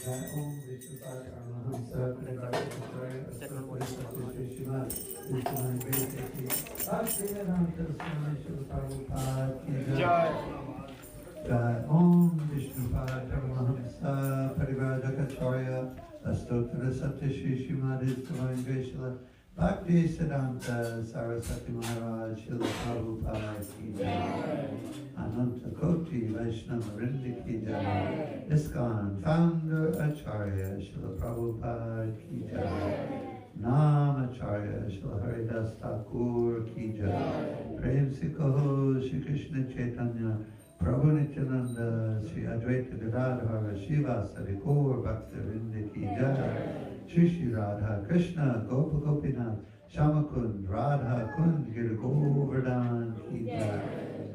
Om Vishnupada Paramahamsa Parivaya Satyajit Shrimad Vishnupada Vedaki Bhaktivedanta Swami Srila Prabhupada Ki Jai. Om Vishnupada Paramahamsa Parivaya Astotra Satya Shri Srimad Vishnupada Bhakti Siddhanta Saraswati Maharaj Srila Prabhupada Ki Jai. Ananta Koti Vaishnava Vrinda Ki Jai. ISKCON Founder Acharya Srila Prabhupada Ki Jai. Nam Acharya Srila Haridas Thakur Ki Jai. Prem Se Kaho Shri Krishna Chaitanya Prabhu Nityananda Shri Advaita Gadadhara Shivasari Gaur Bhakta Vrinda Ki Jai. Shri Shri Radha Krishna Gopa Gopinath Shamakund Radha Kund Gir Govardhan Ki Jai.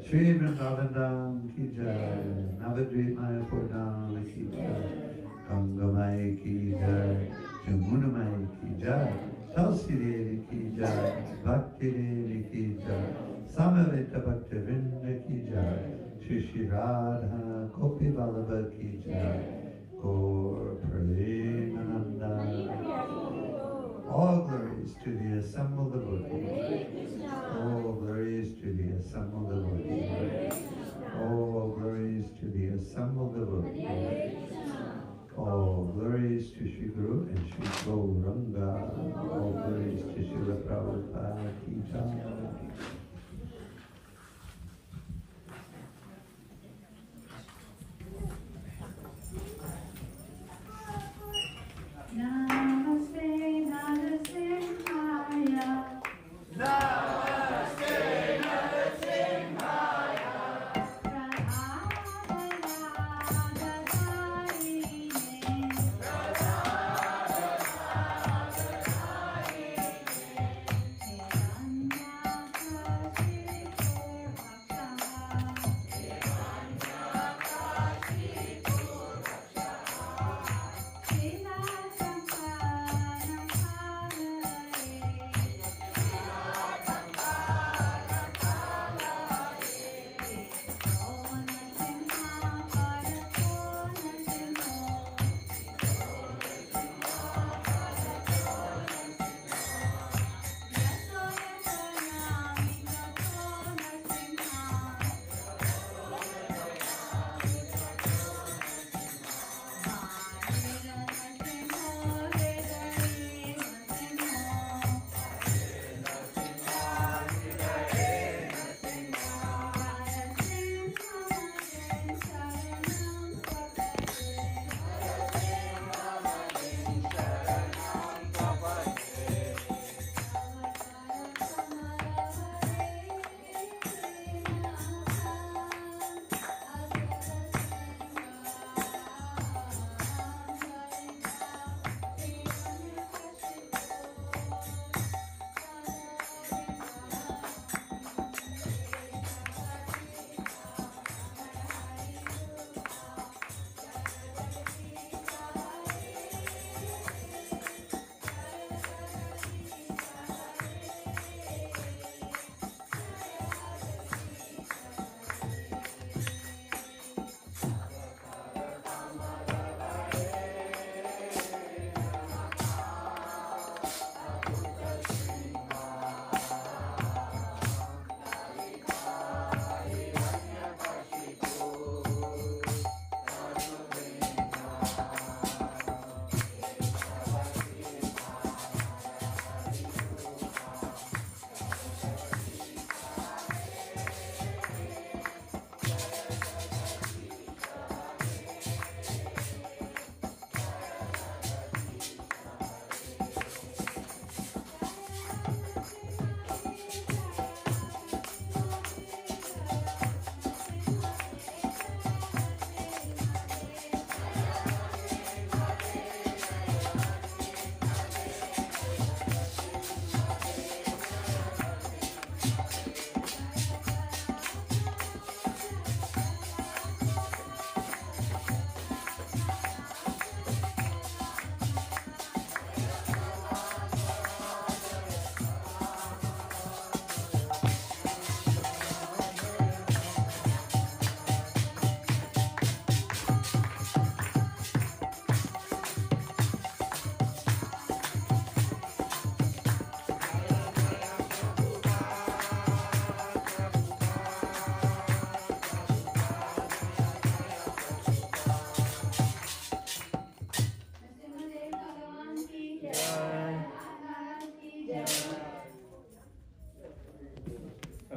Shri Vrindavan Dham Ki Jai. Navadvip Mayapur Dham Ki Jai. Ganga Mai Ki Jai. Jamuna Mai Ki Jai. Tulsi Devi Ki Jai. Bhakti Devi Ki Jai. Samaveta Bhakti Vrinda Ki Jai. Shri Shri Radha Gopi Vallabha Ki Jai. Gaur Pramananda. All glories to the assembled devotees. All glories to the assembled devotees. All glories to the assembled devotees. All glories to Shri Guru and Shri Gauranga. All glories to Srila Prabhupada Ki Jai. Namaste Narasimhaya. Namaste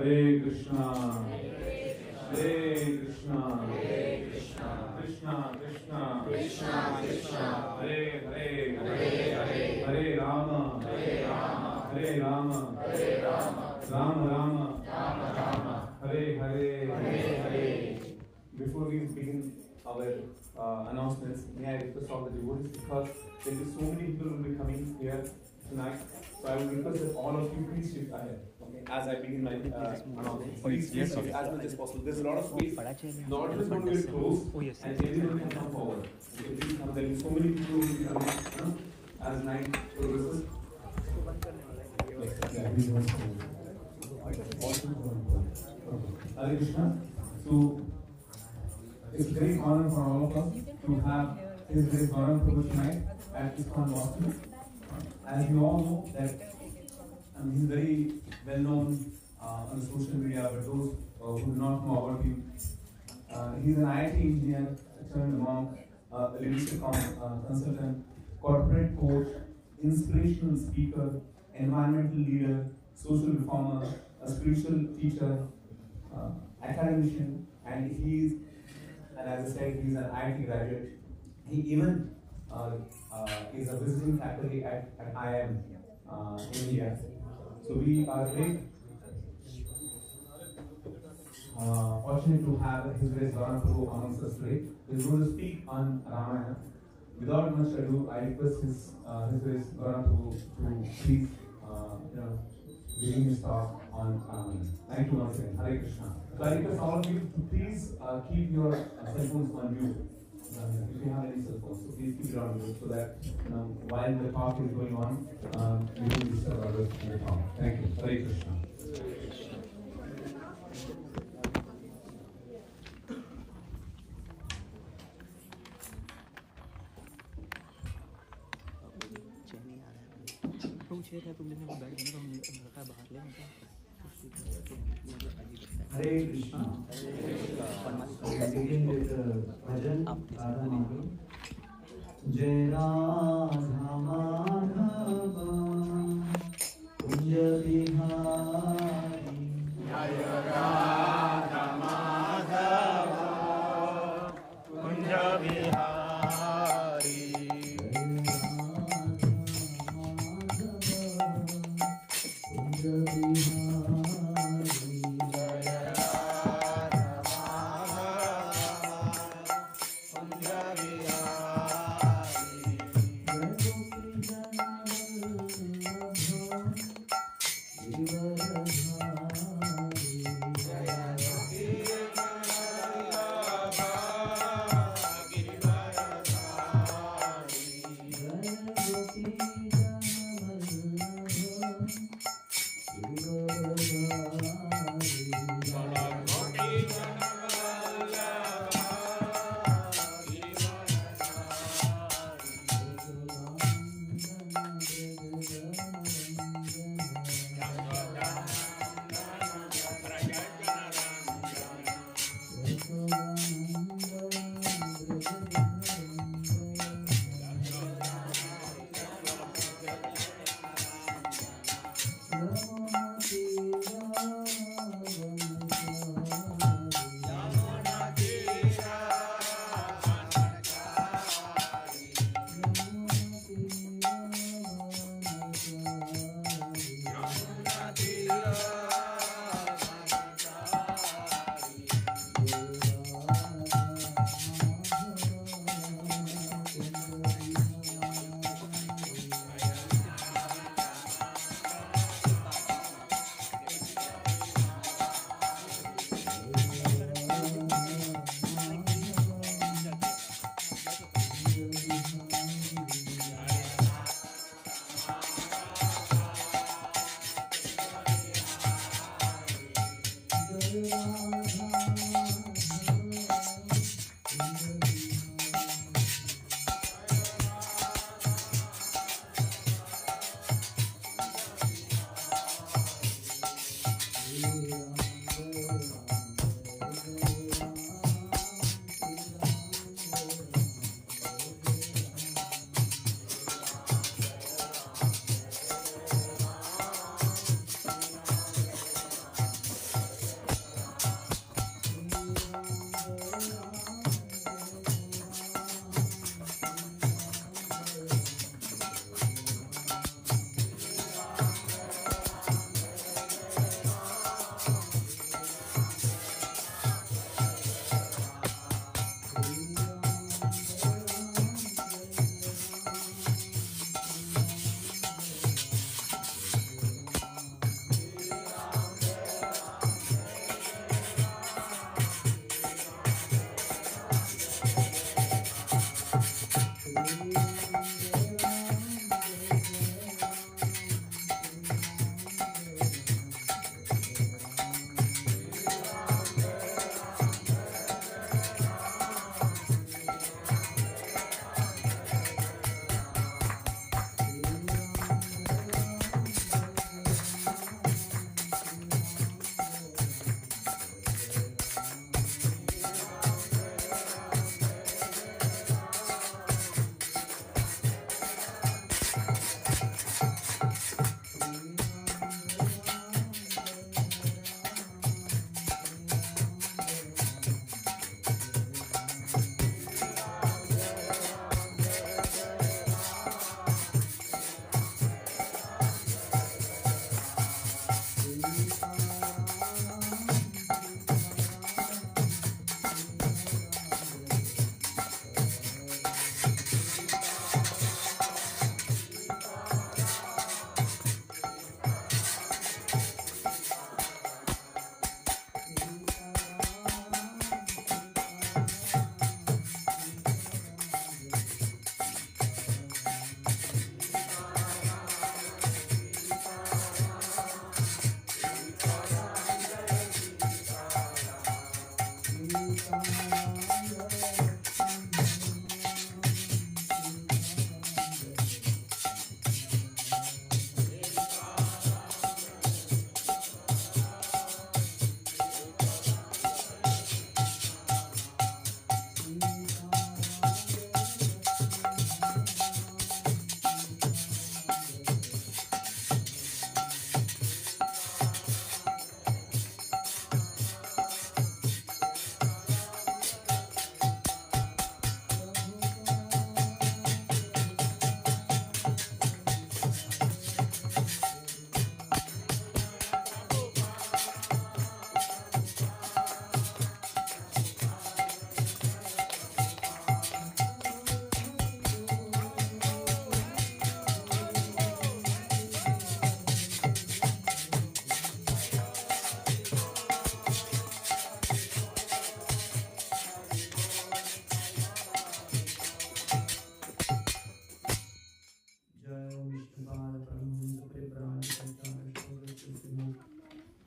Hare Krishna, Hare Krishna, Krishna Krishna, Hare Hare, Hare Rama, Hare Rama, Rama Rama, Hare Hare. Before we begin our announcements, may I request all the devotees, because there will be so many people who will be coming here tonight. So I will request that all of you please shift ahead. Okay, as I begin my announcements, please shift as much as possible. There's a lot of space. The audience is going to be close, and everyone can come forward. Okay, please come. There will be so many people who will be coming as night progresses. Hare Krishna. So it's a great honor for all of us to have His Grace Gauranga Prabhu tonight at ISKCON Boston. As you all know that he's very well known on the social media, but those who do not know about him, he's an IIT engineer, a trained monk, a leadership consultant, corporate coach, inspirational speaker, environmental leader, social reformer, a spiritual teacher, academician, and as I said, he's an IIT graduate. He even is a visiting faculty at IIM India. So we are very fortunate to have His Grace Gauranga Prabhu amongst us today. He's going to speak on Ramayana. Without much ado, I request His Grace Gauranga Prabhu to please begin his talk on Ramayana. Thank you once again. Hare Krishna. So I request all of you to please keep your cell phones on mute. If you have any cell phones, so please keep it on mute so that while the talk is going on, you don't disturb others in the talk. Thank you. Hare Krishna. Hare Krishna. We begin with bhajan, Radha Mangal. Jai Radha Madhava, Kunja Bihari. Jai Radha Madhava, Kunja Bihari. Kunja Bihari.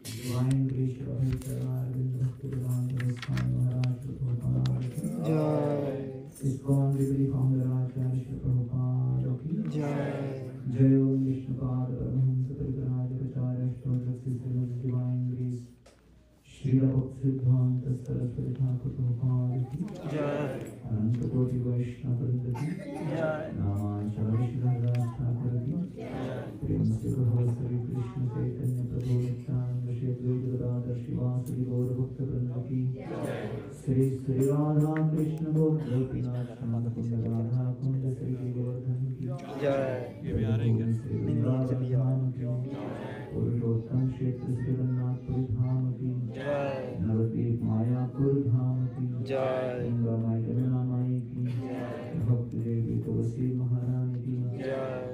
Divine grace of His Arvind Bhaktivedanta Swami Maharaj Prabhupada ki Jai. Iskon Vigri Founder Acharya Shri Prabhupada ki Jai. Jai Om Vishnupad Paramahamsa Parivraj Acharya Shri Sri Divine Grace Srila Bhaktivedanta Saraswati Thakur Prabhupada ki Jai. Ananta Koti Vaishnava Vrinda ki Jai. Namacharya Shri Haridasa Thakur ki Jai. Prem Se Prabhu Sri Krishna Chaitanya Prabhu Nityananda Shri Advaita Gadadhar Shivasadi Gaura Bhakta Vrinda ki Jai. Sri Sri Radha Krishna Gopinath Shamanta Kunda Radha Kunda Sri Govardhan ki Jai. Sri Vrindavan ki Purushottam Kshetra Sri Rangnath Puri Dham ki Jai. Navadvip Mayapur Dham ki Jai. Ganga Mai Jamuna Mai ki Jai. Bhakti Devi Tulsi Maharani ki Jai.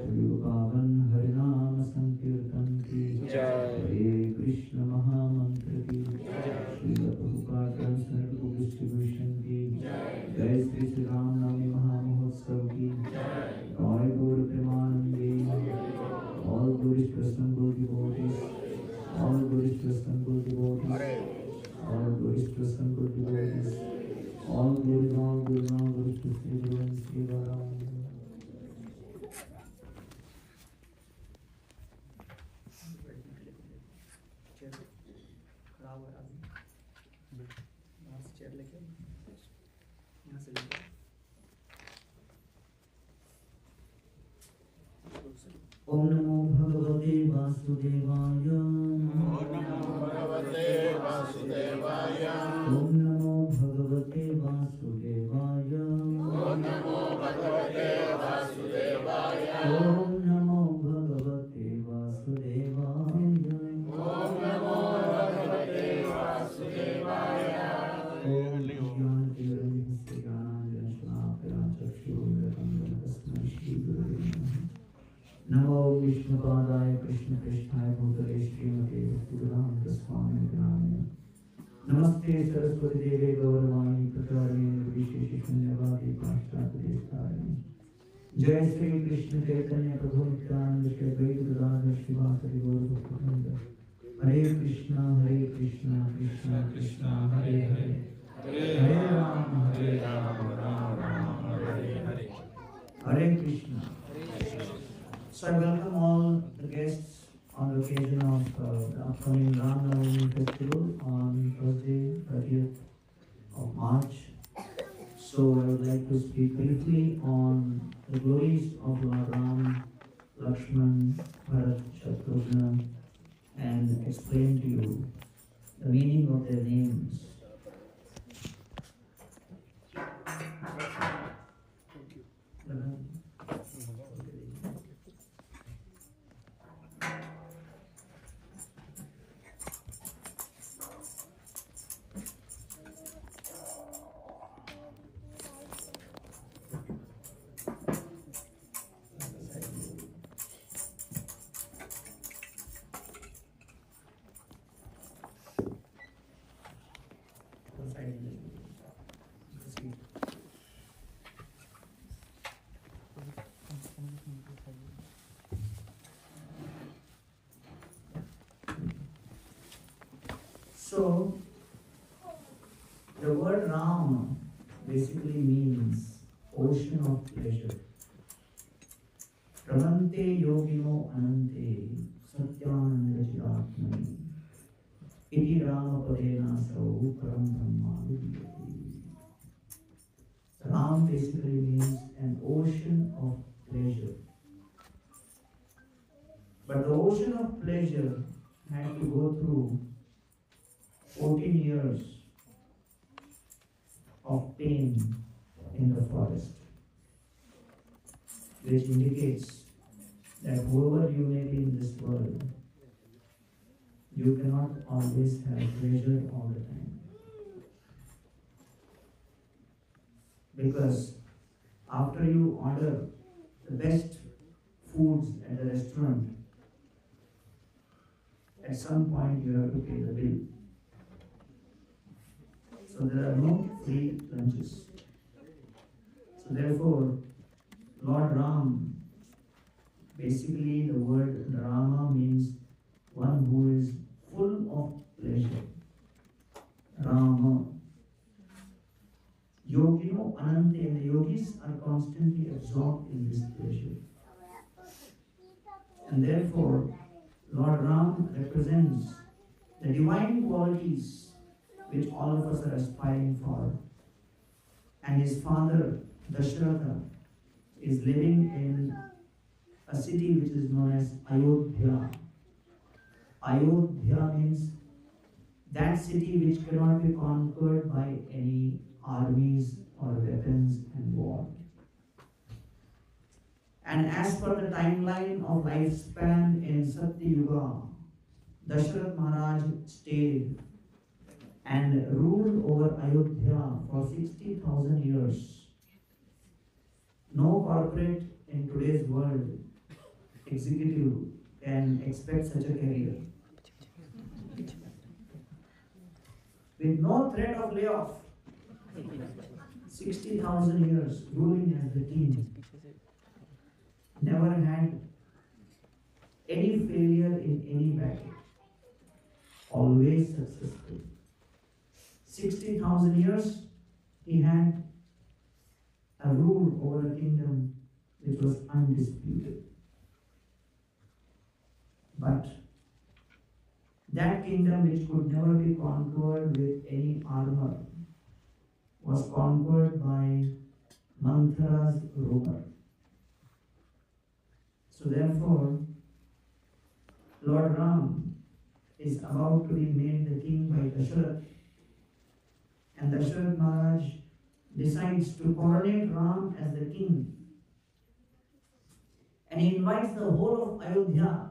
Pavan Harinam Sankirtan ki Jai. Hare Krishna Mahamantra ki Jai. Srila Prabhupada Transcendental Book Distribution ki Jai. Jai Sri Sri Ram Navami Mahamahotsav ki Jai. Gaur Gaur Premanande. All Buddhist assembled devotees. All Buddhist assembled devotees. All Buddhist assembled devotees. All glory, all glory to Sri Guru and Sri Gauranga. Om Namo Bhagavate Vasudevaya. Om Namo Bhagavate Vasudevaya. Om Namo Bhagavate Vasudevaya. Om Namo Bhagavate Vasudevaya. Om Namo Bhagavate Vasudevaya. Om Namo Bhagavate Vasudevaya. Om Jnanati Varamihasya Jnananjana Shalakaya Chakshurumritam Tasmai Shri Gurave Namaha. Namo Vishnupadaya Krishna Krishnaya Bhutale Srimate Bhaktivedanta Swami Nityananda. Namaste Saraswati Deve Gauravani Pracharine Nirvishesha Shunyavadi Pashchata Destarine. Jai Sri Krishna Chaitanya Prabhu Nityananda Shri Advaita Gadadhar Shivasadi Gaura Bhaktivedanta. Hare Krishna Krishna Krishna Hare Hare. Hare Rama Rama Rama Hare Hare. Hare Krishna. So I welcome all the guests on the occasion of the upcoming Ram Navami festival on Thursday, 30th of March. So I would like to speak briefly on the glories of Lord Ram, Lakshman, Bharat, Shatrugna, and explain to you the meaning of their names. So, The word Ram basically means ocean of pleasure. Ramante yogino anante satyananda chiratmani iti Rama padena sarva param brahma vidhyate. Ram basically means an ocean of pleasure. But the ocean of pleasure had to go through 14 years of pain in the forest, which indicates that whoever you may be in this world, you cannot always have pleasure all the time. Because after you order the best foods at the restaurant, at some point you have to pay the bill. So there are no free lunches. So therefore, Lord Ram, basically the word Rama means one who is full of pleasure. Rama. Yogino Anante, and the yogis are constantly absorbed in this pleasure. And therefore, Lord Ram represents the divine qualities which all of us are aspiring for. And his father, Dasharatha, is living in a city which is known as Ayodhya. Ayodhya means that city which cannot be conquered by any armies or weapons and war. And as per the timeline of lifespan in Satya Yuga, Dasharath Maharaj stayed and ruled over Ayodhya for 60,000 years. No corporate in today's world executive can expect such a career. With no threat of layoff, 60,000 years ruling as the king, never had any failure in any battle, always successful. 60,000 years he had a rule over a kingdom which was undisputed. But that kingdom which could never be conquered with any armor was conquered by Manthara's rumor. So therefore, Lord Ram is about to be made the king by Dasharath. And Dasharath Maharaj decides to coronate Ram as the king. And he invites the whole of Ayodhya.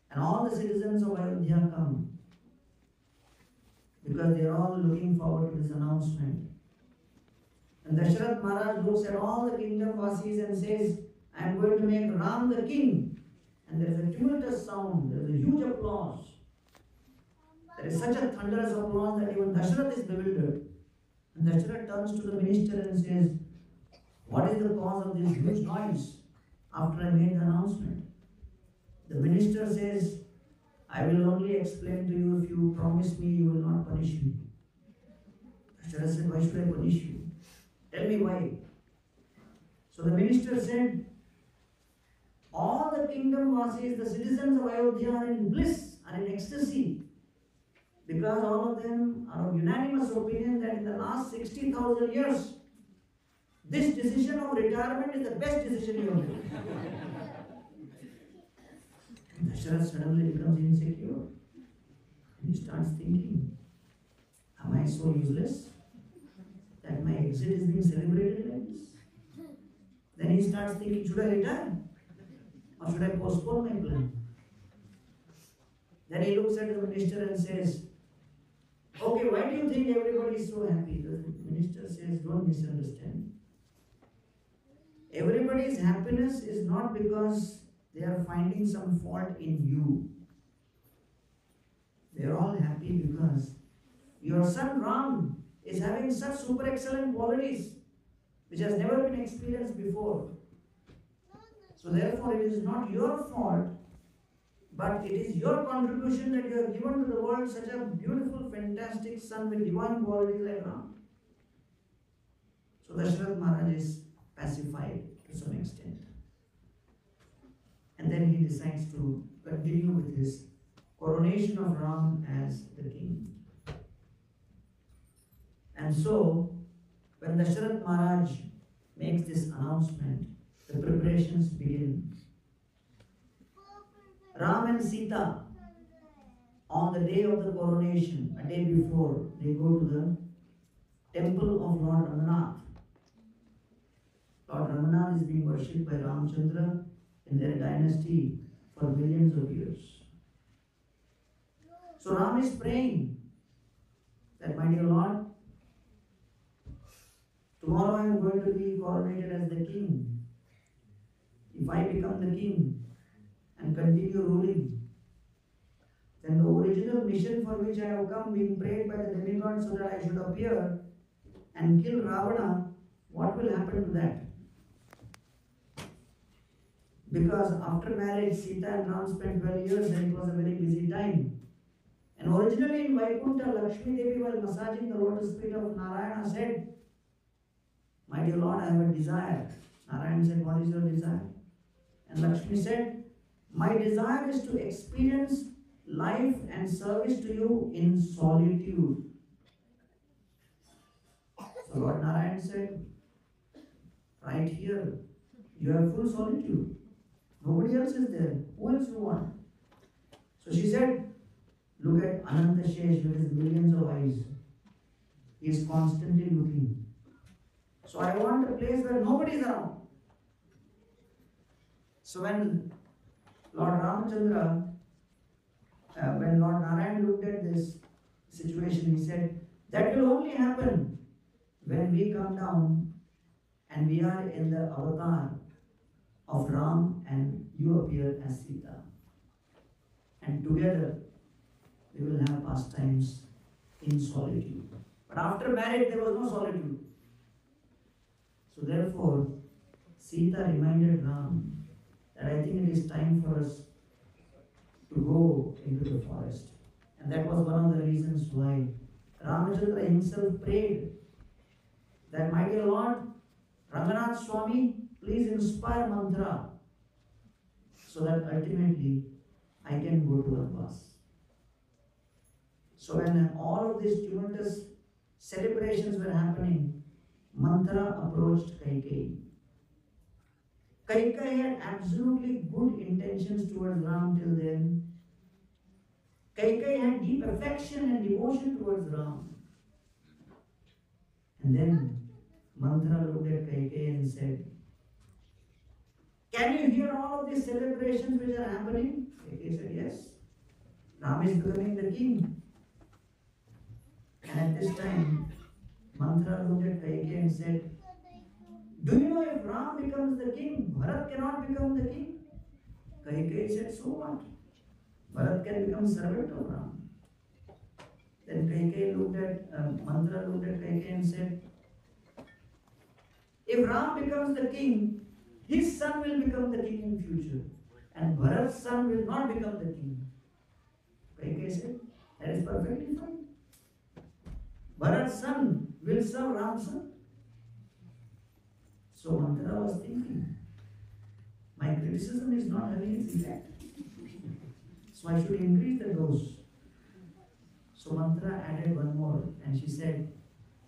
And all the citizens of Ayodhya come. Because they are all looking forward to this announcement. And Dasharath Maharaj looks at all the kingdom vasis and says, I am going to make Ram the king. And there is a tumultuous sound, there is a huge applause. There is such a thunderous applause that even Dasharath is bewildered. And Dasharath turns to the minister and says, what is the cause of this huge noise after I made the announcement? The minister says, I will only explain to you if you promise me you will not punish me. Dasharath said, why should I punish you? Tell me why. So the minister said, all the kingdom vasis, the citizens of Ayodhya are in bliss, are in ecstasy. Because all of them are of unanimous opinion that in the last 60,000 years, this decision of retirement is the best decision you have made. Dasharath suddenly becomes insecure. And he starts thinking, am I so useless that my exit is being celebrated like this? Then he starts thinking, should I retire? Or should I postpone my plan? Then he looks at the minister and says, okay, why do you think everybody is so happy? The minister says, don't misunderstand. Everybody's happiness is not because they are finding some fault in you. They are all happy because your son Ram is having such super excellent qualities which has never been experienced before. So therefore it is not your fault, but it is your contribution that you have given to the world such a beautiful, fantastic fantastic son with divine qualities like Ram. So Dasharath Maharaj is pacified to some extent. And then he decides to continue with his coronation of Ram as the king. And so, when Dasharath Maharaj makes this announcement, the preparations begin. Ram and Sita, on the day of the coronation, a day before, they go to the temple of Lord Ramanath. Lord Ramanath is being worshipped by Ramchandra in their dynasty for millions of years. So Ram is praying that, my dear Lord, tomorrow I am going to be coronated as the king. If I become the king and continue ruling, then the original mission for which I have come, being prayed by the demigod so that I should appear and kill Ravana, what will happen to that? Because after marriage, Sita and Ram spent 12 years and it was a very busy time. And originally in Vaikuntha, Lakshmi Devi, while massaging the lotus feet of Narayana, said, my dear Lord, I have a desire. Narayana said, what is your desire? And Lakshmi said, my desire is to experience life and service to you in solitude. So Lord Narayana said, right here, you have full solitude. Nobody else is there. Who else you want? So she said, look at Ananta Shesh with his millions of eyes. He is constantly looking. So I want a place where nobody is around. So when Lord Ramachandra, when Lord Narayana looked at this situation, he said, that will only happen when we come down and we are in the avatar of Ram and you appear as Sita. And together we will have pastimes in solitude. But after marriage there was no solitude. So therefore, Sita reminded Ram that I think it is time for us to go into the forest. And that was one of the reasons why Ramachandra himself prayed that, my dear Lord, Ranganath Swami, please inspire mantra so that ultimately I can go to Anvas. So when all of these tumultuous celebrations were happening, Manthara approached Kaikeyi. Kaikeyi had absolutely good intentions towards Ram till then. Kaikeyi had deep affection and devotion towards Ram. And then Manthara looked at Kaikeyi and said, can you hear all of these celebrations which are happening? Kaikeyi said, yes. Ram is becoming the king. And at this time, Manthara looked at Kaikeyi and said, do you know if Ram becomes the king, Bharat cannot become the king? Kaikeyi said, so what? Bharat can become servant of Ram. Then Manthara looked at Kaikeyi and said, if Ram becomes the king, his son will become the king in future. And Bharat's son will not become the king. Kaikeyi said, that is perfectly fine. Bharat's son will serve Ram's son. So Manthara was thinking, my criticism is not having its effect. So I should increase the dose. So Manthara added one more and she said,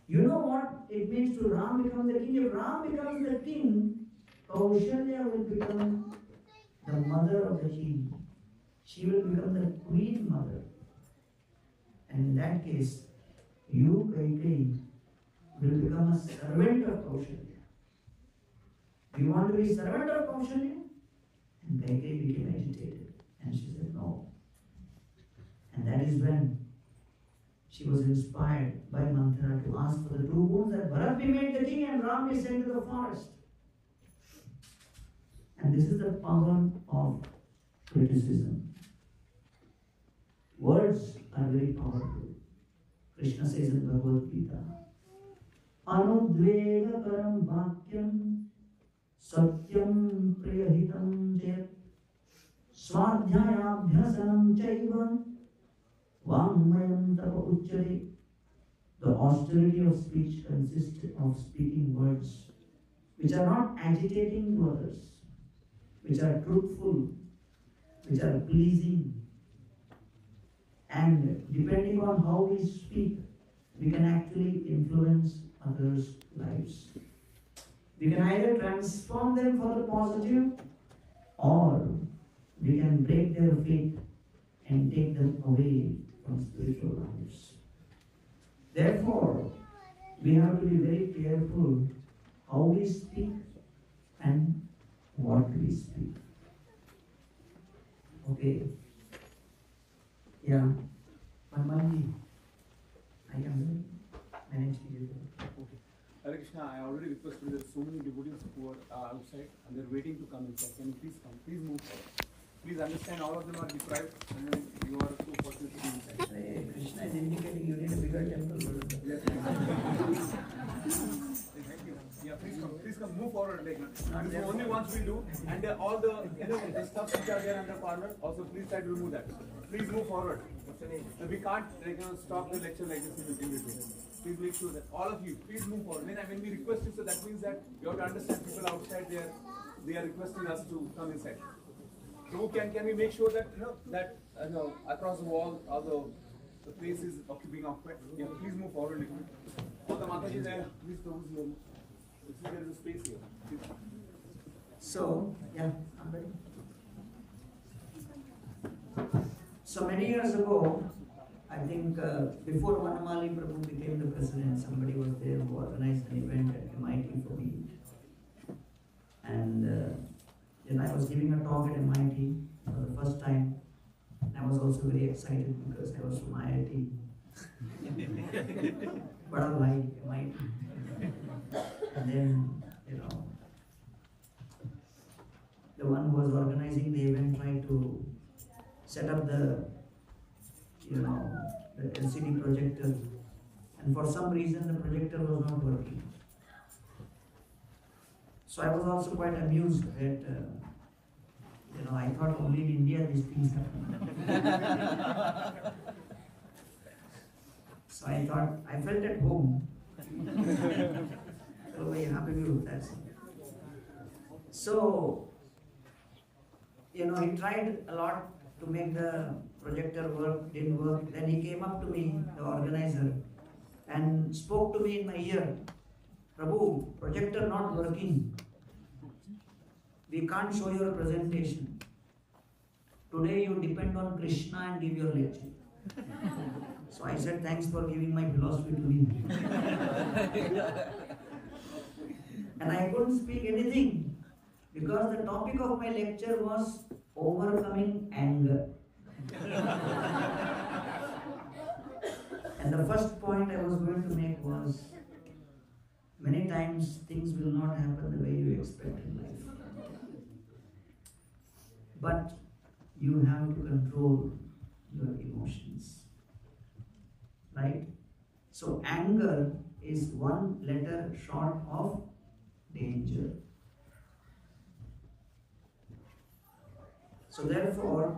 you know what it means to Ram become the king? If Ram becomes the king, Kaushalya will become the mother of the king. She will become the queen mother. And in that case, you, Kaikeyi, will become a servant of Kaushalya. Do you want to be servant of Kaushalya? And Kaikeyi became agitated. And she said, no. And that is when she was inspired by Manthara to ask for the two boons, that Bharat be made the king and Ram be sent to the forest. And this is the power of criticism. Words are very powerful. Krishna says in Bhagavad Gita, Anudvega karam vakyam satyam priyahitam jayat swadhyayabhyasanam chaiva Vangmayam tapa uchyate. The austerity of speech consists of speaking words which are not agitating to others, which are truthful, which are pleasing, and depending on how we speak, we can actually influence others' lives. We can either transform them for the positive, or we can break their faith and take them away from spiritual lives. Therefore, we have to be very careful how we speak and what we speak. Okay. Yeah. Manmanji, I am managed to do that. Okay. Hare Krishna, I already requested that so many devotees who are outside and they're waiting to come inside. Can you please come? Please move forward. Please understand all of them are deprived and then you are so fortunate to be inside. Hey, Krishna is indicating you need a bigger temple. Yes. Thank you. Yeah, please come, move forward. Like, this is the only ones we do, and all the stuff which are there under parlor, also please try to remove that. Please move forward. We can't stop the lecture like this in between. Please make sure that all of you, please move forward. When we request you, so that means that you have to understand people outside there, they are requesting us to come inside. So can we make sure that across the wall, all the place is being occupied? Yeah, please move forward a little bit. All the Mataji there, please close the room. There is a space here. Please. So, yeah, I'm ready. So many years ago, I think before Vanamali Prabhu became the president, somebody was there who organized an event at MIT for me. And then I was giving a talk at MIT for the first time. I was also very excited because I was from IIT. Bada bhai, MIT. And then, the one who was organizing the event tried to set up the LCD projector, and for some reason the projector was not working. So I was also quite amused that I thought only in India these things happen. So I thought, I felt at home. So very happy with that. So, he tried a lot to make the projector work, didn't work. Then he came up to me, the organizer, and spoke to me in my ear. Prabhu, projector not working. We can't show your presentation. Today you depend on Krishna and give your lecture. So I said, thanks for giving my philosophy to me. And I couldn't speak anything because the topic of my lecture was overcoming anger. And the first point I was going to make was, many times things will not happen the way you expect in life. But you have to control your emotions. Right? So anger is one letter short of danger. So therefore,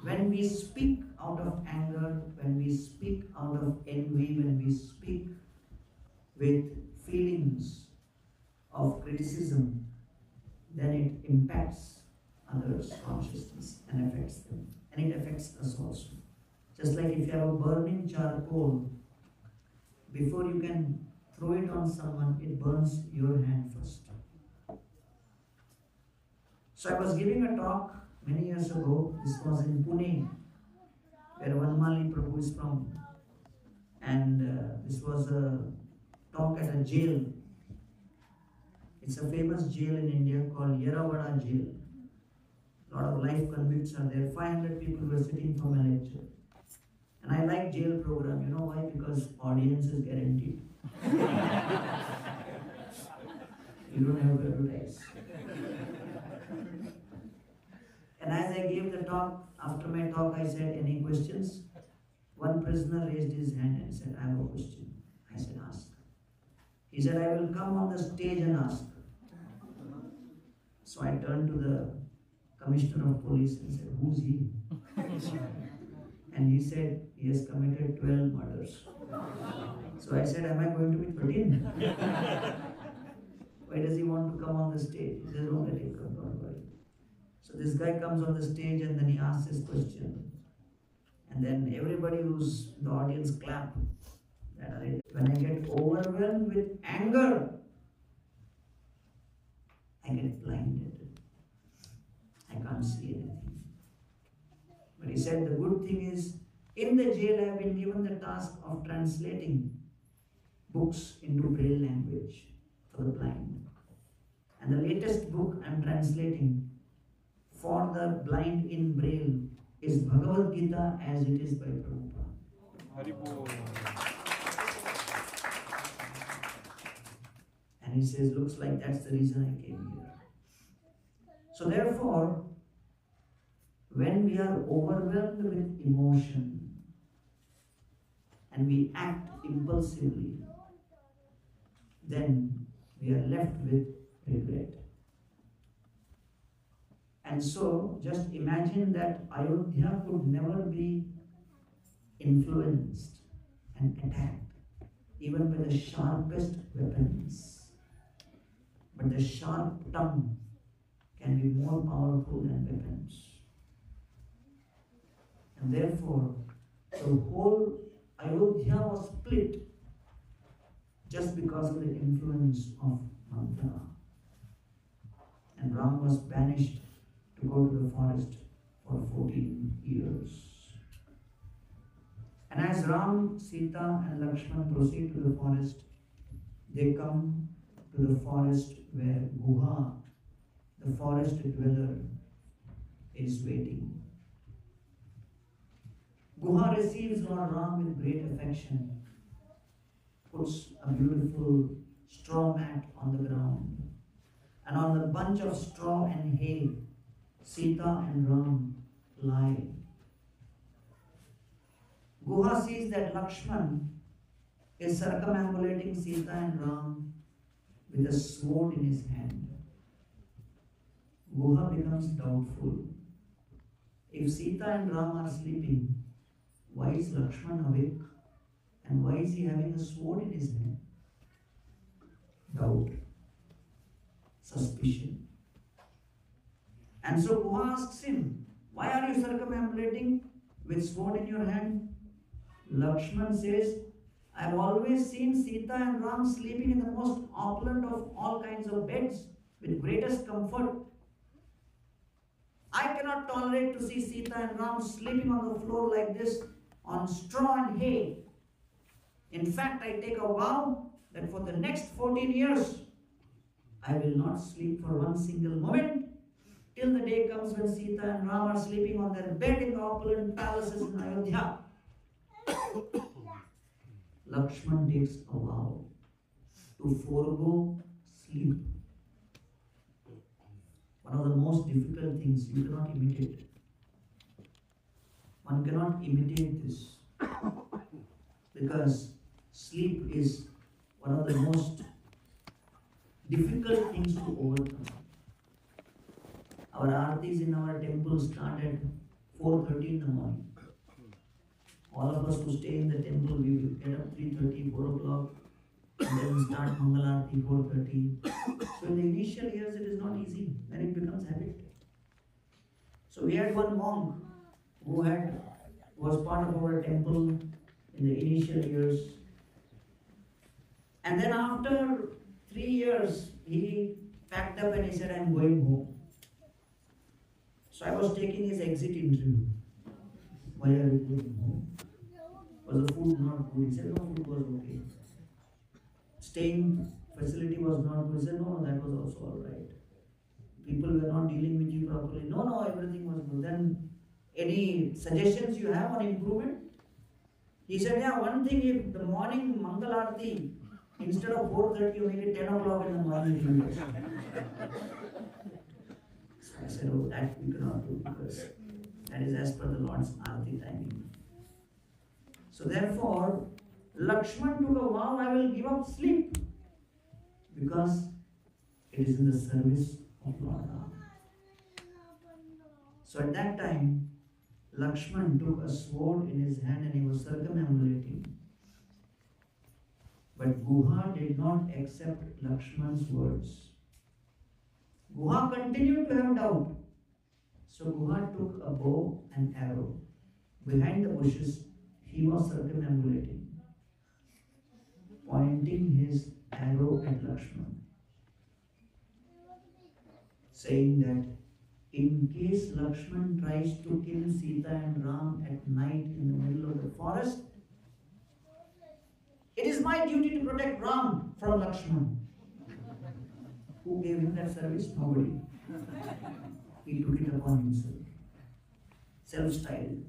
when we speak out of anger, when we speak out of envy, when we speak with feelings of criticism, then it impacts others' consciousness and affects them. And it affects us also. Just like if you have a burning charcoal, before you can throw it on someone, it burns your hand first. So I was giving a talk many years ago. This was in Pune, where Vanamali Prabhu is from. And this was a talk at a jail. It's a famous jail in India called Yeravada jail. A lot of life convicts are there. 500 people were sitting for my lecture. And I like jail program. You know why? Because audience is guaranteed. You don't have to advertise. And as I gave the talk, after my talk I said, any questions? One prisoner raised his hand and said, I have a question. I said, ask. He said, I will come on the stage and ask. So I turned to the commissioner of police and said, who's he? And he said he has committed 12 murders. So I said, am I going to be 13? Why does he want to come on the stage? He says, don't let him come, don't worry. So this guy comes on the stage and then he asks his question. And then everybody who's in the audience clap. When I get overwhelmed with anger, I get blinded. I can't see anything. But he said the good thing is, in the jail I have been given the task of translating books into Braille language for the blind. And the latest book I am translating for the blind in Braille is Bhagavad Gita as it is by Prabhupada. Haribol. And he says, looks like that's the reason I came here. So therefore, when we are overwhelmed with emotion and we act impulsively, then we are left with regret. And so, just imagine that Ayodhya could never be influenced and attacked, even by the sharpest weapons. But the sharp tongue can be more powerful than weapons. And therefore, the whole Ayodhya was split just because of the influence of mantra. And Ram was banished to go to the forest for 14 years. And as Ram, Sita and Lakshman proceed to the forest, they come to the forest where Guha, the forest dweller, is waiting. Guha receives Lord Ram with great affection, puts a beautiful straw mat on the ground, and on the bunch of straw and hay, Sita and Ram lie. Guha sees that Lakshman is circumambulating Sita and Ram with a sword in his hand. Guha becomes doubtful. If Sita and Ram are sleeping, why is Lakshman awake? And why is he having a sword in his hand? Doubt. Suspicion. And so Guha asks him, why are you circumambulating with sword in your hand? Lakshman says, I have always seen Sita and Ram sleeping in the most opulent of all kinds of beds with greatest comfort. I cannot tolerate to see Sita and Ram sleeping on the floor like this on straw and hay. In fact, I take a vow that for the next 14 years, I will not sleep for one single moment till the day comes when Sita and Ram are sleeping on their bed in the opulent palaces in Ayodhya. Lakshman takes a vow to forego sleep. One of the most difficult things, you cannot imitate. One cannot imitate this because sleep is one of the most difficult things to overcome. Our aartis in our temple start at 4:30 in the morning. All of us who stay in the temple, we will get up 3:30, 4 o'clock, and then start Mangal Aarti 4:30. So in the initial years, it is not easy. Then it becomes habit. So we had one monk who was part of our temple in the initial years. And then after 3 years, he packed up and he said, I am going home. So I was taking his exit interview. Why are you going home? Was the food not good? He said, no, food was okay. Staying facility was not good. He said, no, that was also alright. People were not dealing with you properly. No, everything was good. Then, any suggestions you have on improvement? He said, yeah, one thing, if the morning Mangal Aarti, instead of 4:30, you make it 10 o'clock in the morning. So I said, oh, that we cannot do because that is as per the Lord's Aarti timing. So therefore, Lakshman took a vow, I will give up sleep because it is in the service of Lord Ram. So at that time, Lakshman took a sword in his hand and he was circumambulating. But Guha did not accept Lakshman's words. Guha continued to have doubt. So Guha took a bow and arrow. Behind the bushes, he was circumambulating, pointing his arrow at Lakshman, saying that in case Lakshman tries to kill Sita and Ram at night in the middle of the forest, it is my duty to protect Ram from Lakshman. Who gave him that service? Nobody. He took it upon himself. Self-styled.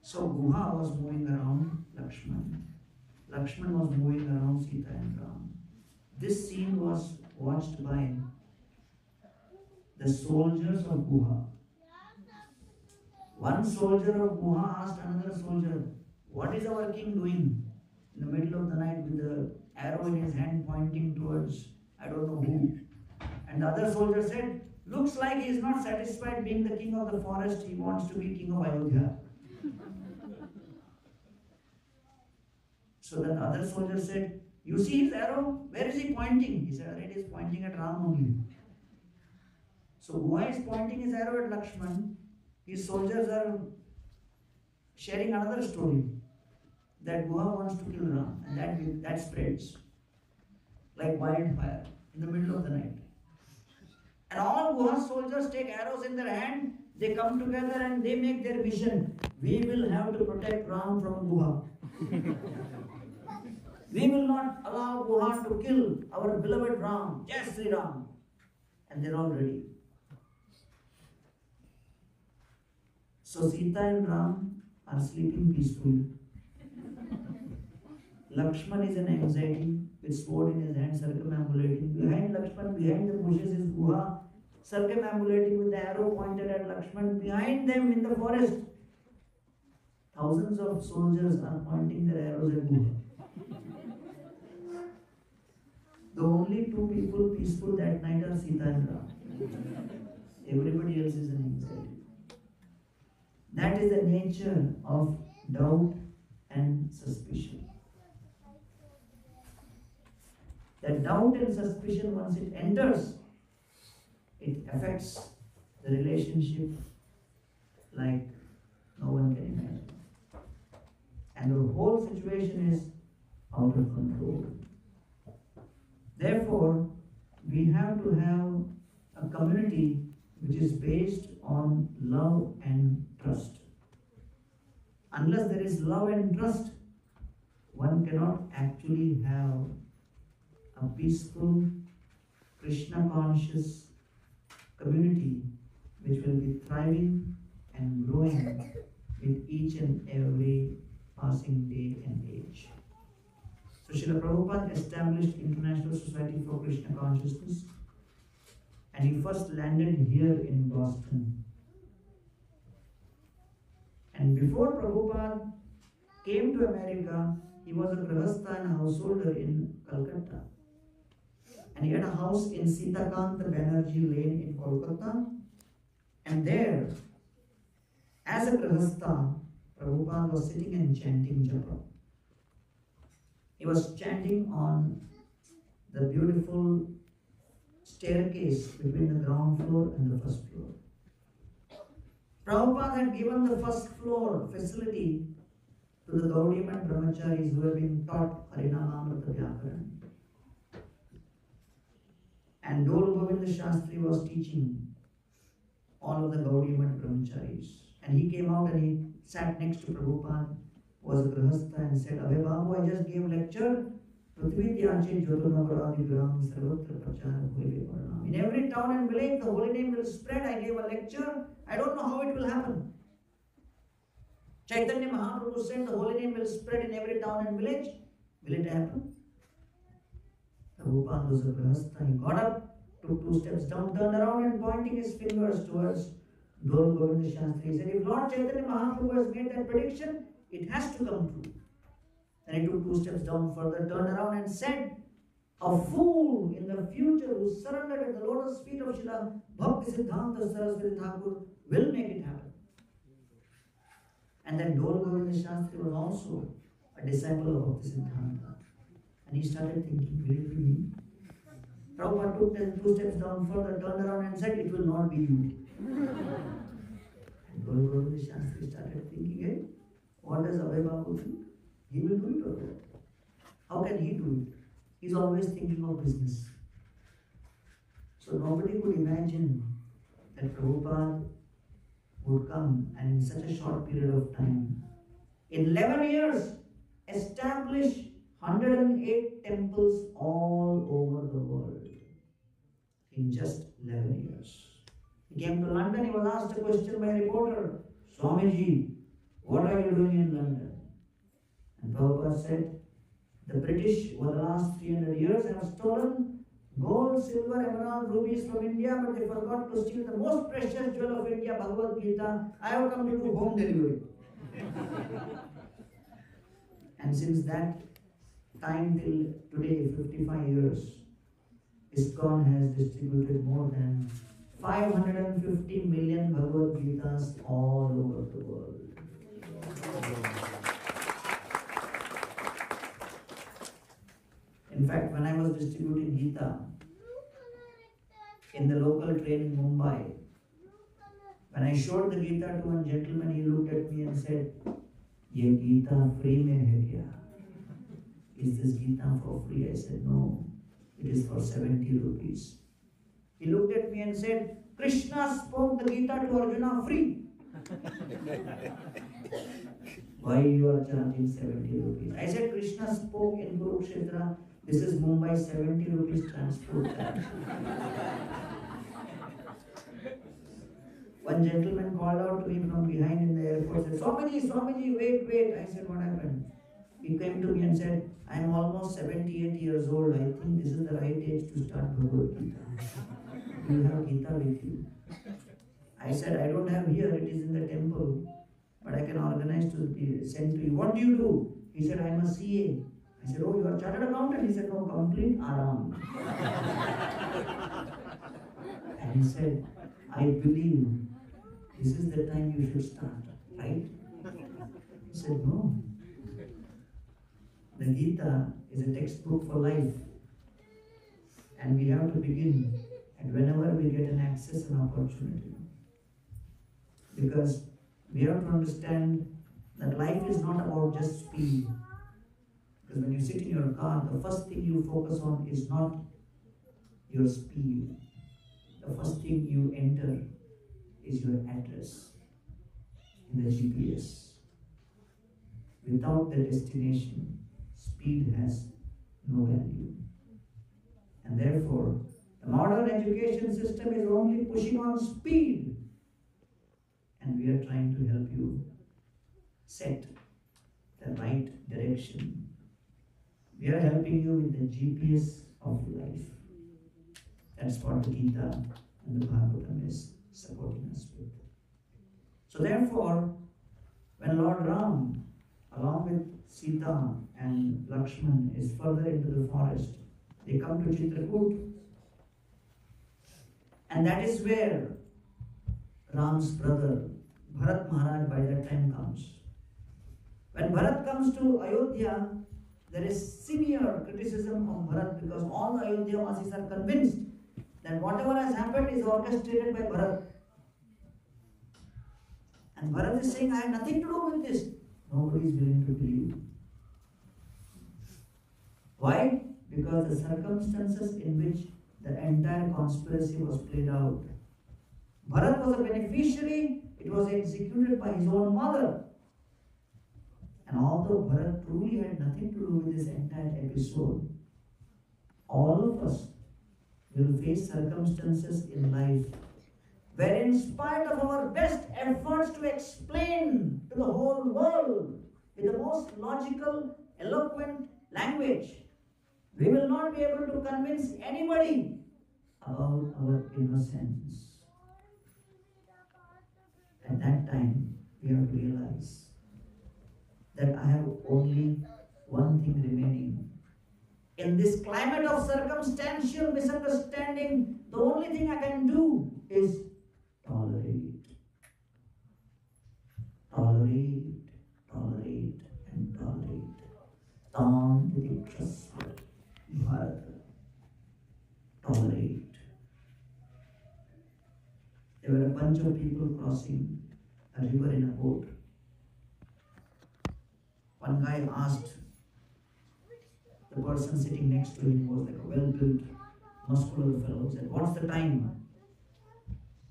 So Guha was moving around Lakshman. Lakshman was moving around Sita and Ram. This scene was watched by the soldiers of Guha. One soldier of Guha asked another soldier, "What is our king doing in the middle of the night with the arrow in his hand pointing towards I don't know who?" And the other soldier said, "Looks like he is not satisfied being the king of the forest. He wants to be king of Ayodhya." So then the other soldier said, "You see his arrow? Where is he pointing?" He said, "It is pointing at Ram only." So Guha is pointing his arrow at Lakshman. His soldiers are sharing another story that Guha wants to kill Ram, and that spreads like wildfire in the middle of the night. And all Guha's soldiers take arrows in their hand, they come together and they make their mission. We will have to protect Ram from Guha. We will not allow Guha to kill our beloved Ram, Jai Sri Ram. And they're all ready. So Sita and Ram are sleeping peacefully. Lakshman is in anxiety with sword in his hand, circumambulating. Behind Lakshman, behind the bushes is Guha, circumambulating with the arrow pointed at Lakshman. Behind them in the forest, thousands of soldiers are pointing their arrows at Guha. The only two people peaceful that night are Sita and Ram. Everybody else is in anxiety. That is the nature of doubt and suspicion. That doubt and suspicion, once it enters, it affects the relationship like no one can imagine. And the whole situation is out of control. Therefore, we have to have a community which is based on love and trust. Unless there is love and trust, one cannot actually have a peaceful, Krishna-conscious community which will be thriving and growing with each and every passing day and age. So Srila Prabhupada established International Society for Krishna Consciousness, and he first landed here in Boston. And before Prabhupada came to America, he was a grahastha and a householder in Calcutta. And he had a house in Sitakant Banerjee Lane in Kolkata. And there, as a grahastha, Prabhupada was sitting and chanting japa. He was chanting on the beautiful staircase between the ground floor and the first floor. Prabhupada had given the first floor facility to the Gaudiya and Brahmacharis who have been taught Harinamamrita Vyakaran. And Dol Govinda Shastri was teaching all of the Gaudiya and Brahmacharis. And he came out and he sat next to Prabhupada, was a grahastha, and said, "Abhay Babu, I just gave lecture. In every town and village, the holy name will spread. I gave a lecture. I don't know how it will happen. Chaitanya Mahaprabhu said the holy name will spread in every town and village. Will it happen?" Prabhupada was a grahastha. He got up, took 2 steps down, turned around and pointing his fingers towards Dol Govinda Shastri. He said, "If Lord Chaitanya Mahaprabhu has made that prediction, it has to come true." Then he took 2 steps down further, turned around and said, A fool in the future who surrendered at the lotus feet of Srila Bhakti Siddhanta Saraswati Thakur will make it happen. And then Dol Govinda Shastri was also a disciple of Bhakti Siddhanta. And he started thinking, will it be me? Prabhupada took 2 steps down further, turned around and said, it will not be you. And Dol Govinda Shastri started thinking, hey, what does Abhay Babu do? He will do it or what? How can he do it? He's always thinking of business. So nobody could imagine that Prabhupada would come and in such a short period of time, in 11 years, establish 108 temples all over the world. In just 11 years. He came to London, he was asked a question by a reporter, Swamiji, what are you doing in London? And Prabhupada said, the British over the last 300 years have stolen gold, silver, emerald, rubies from India, but they forgot to steal the most precious jewel of India, Bhagavad Gita. I have come to do home delivery. And since that time till today, 55 years, ISKCON has distributed more than 550 million Bhagavad Gitas all over the world. In fact, when I was distributing Gita in the local train in Mumbai, when I showed the Gita to one gentleman, he looked at me and said, "Ye Gita free mein hai kya? Is this Gita for free?" I said, "No, it is for 70 rupees." He looked at me and said, "Krishna spoke the Gita to Arjuna free. Why you are charging 70 rupees?" I said, "Krishna spoke in Kurukshetra. This is Mumbai, 70 rupees transport charge." One gentleman called out to me from behind in the airport, said, Swamiji, wait. I said, "What happened?" He came to me and said, "I am almost 78 years old. I think this is the right age to start Bhagavad Gita. Do you have Gita with you?" I said, "I don't have here, it is in the temple, but I can organize to be sent to you." "What do you do?" He said, "I am a CA. I said, "Oh, you are chartered accountant?" He said, "No, complete aram." And he said, "I believe this is the time you should start, right?" He said, "No. The Gita is a textbook for life. And we have to begin and whenever we get an access and opportunity. Because we have to understand that life is not about just speed. Because when you sit in your car, the first thing you focus on is not your speed. The first thing you enter is your address in the GPS. Without the destination, speed has no value. And therefore, the modern education system is only pushing on speed. And we are trying to help you set the right direction. We are helping you with the GPS of life. That's what the Gita and the Bhagavatam is supporting us with. So therefore, when Lord Ram, along with Sita and Lakshman, is further into the forest, they come to Chitrakoot. And that is where Ram's brother, Bharat Maharaj, by that time comes. When Bharat comes to Ayodhya, there is severe criticism of Bharat because all the Ayodhya Vasis are convinced that whatever has happened is orchestrated by Bharat. And Bharat is saying, "I have nothing to do with this." Nobody is willing to believe. Why? Because the circumstances in which the entire conspiracy was played out. Bharat was a beneficiary, it was executed by his own mother. And although Bharat truly had nothing to do with this entire episode, all of us will face circumstances in life where in spite of our best efforts to explain to the whole world with the most logical, eloquent language, we will not be able to convince anybody about our innocence. At that time, we have to realize that I have only one thing remaining, In this climate of circumstantial misunderstanding, the only thing I can do is tolerate. Tolerate, tolerate, and tolerate. Tam Viditrasva Bharata. Tolerate. There were a bunch of people crossing a river in a boat. One guy asked, the person sitting next to him was like a well-built, muscular fellow, said, "What's the time?"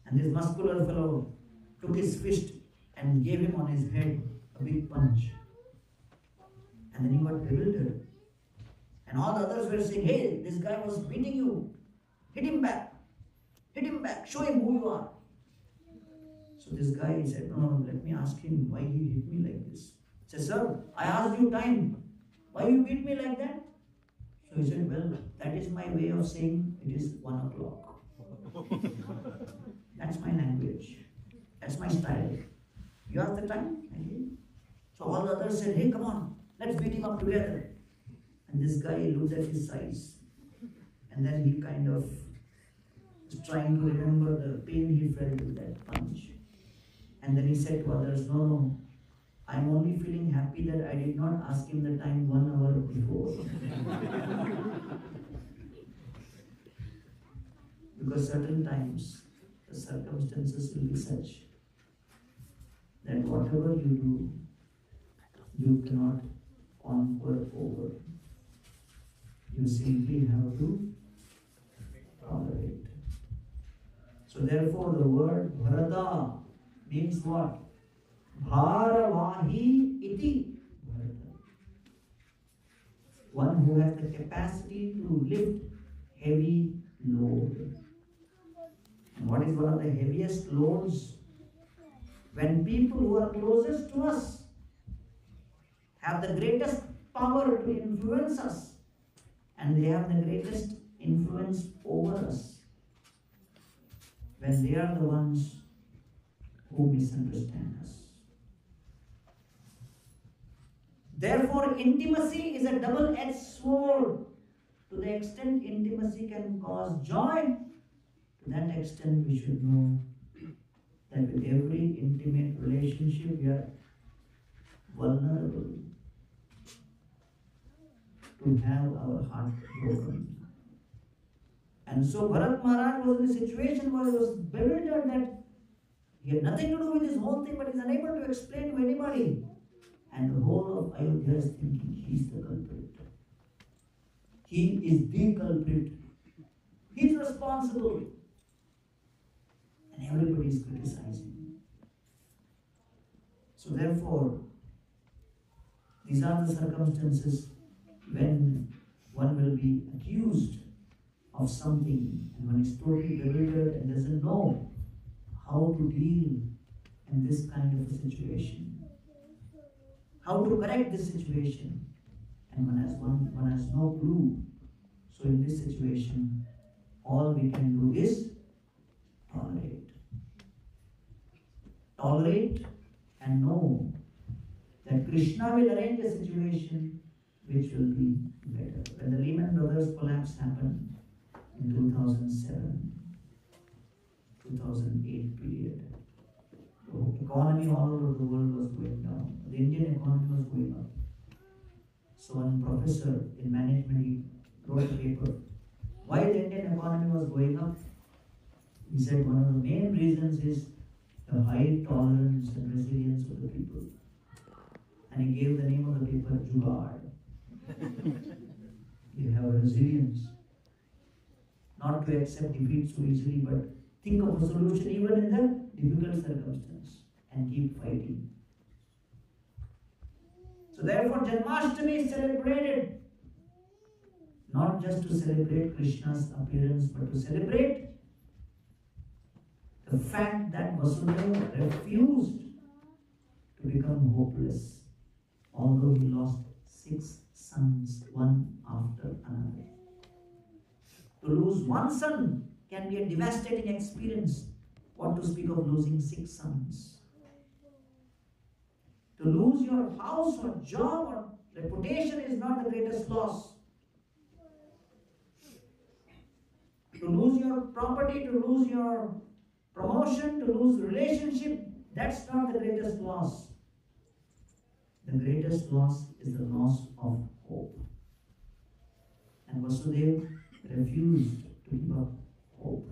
And this muscular fellow took his fist and gave him on his head a big punch. And then he got bewildered. And all the others were saying, "Hey, this guy was beating you. Hit him back. Hit him back. Show him who you are." So this guy said, "No, let me ask him why he hit me like this." He said, "Sir, I asked you time. Why you beat me like that?" So he said, "Well, that is my way of saying it is 1 o'clock. That's my language. That's my style. You ask the time? I did." So all the others said, "Hey, come on, let's beat him up together." And this guy looked at his size. And then he kind of was trying to remember the pain he felt with that punch. And then he said to others, "No, I'm only feeling happy that I did not ask him the time 1 hour before." Because certain times the circumstances will be such that whatever you do, you cannot conquer over. You simply have to tolerate. So therefore the word Bharata means what? Bharavahi iti Bharata. One who has the capacity to lift heavy load. And what is one of the heaviest loads? When people who are closest to us have the greatest power to influence us, and they have the greatest influence over us, when they are the ones who misunderstand us. Therefore, intimacy is a double-edged sword. To the extent intimacy can cause joy, to that extent we should know that with every intimate relationship we are vulnerable to have our heart broken. And so Bharat Maharaj was in a situation where he was bewildered that he had nothing to do with this whole thing, but is unable to explain to anybody. And the whole of Ayodhya is thinking he's the culprit. He is the culprit. He's responsible. And everybody is criticizing. So therefore, these are the circumstances when one will be accused of something and one is totally bewildered and doesn't know how to deal in this kind of a situation. How to correct this situation. And one has no clue. So in this situation, all we can do is tolerate. Tolerate and know that Krishna will arrange a situation which will be better. When the Lehman Brothers collapse happened in 2007, 2008 period, the economy all over the world was going down. The Indian economy was going up. So one professor in management, he wrote a paper. Why the Indian economy was going up? He said one of the main reasons is the high tolerance and resilience of the people. And he gave the name of the paper Jugaad. You have resilience. Not to accept defeat so easily, but think of a solution even in the difficult circumstance and keep fighting. So therefore Janmashtami is celebrated not just to celebrate Krishna's appearance, but to celebrate the fact that Vasudeva refused to become hopeless, although he lost 6 sons, one after another. To lose one son can be a devastating experience. What to speak of losing 6 sons? To lose your house or job or reputation is not the greatest loss. To lose your property, to lose your promotion, to lose relationship, that's not the greatest loss. The greatest loss is the loss of hope. And Vasudeva refused to give up hope.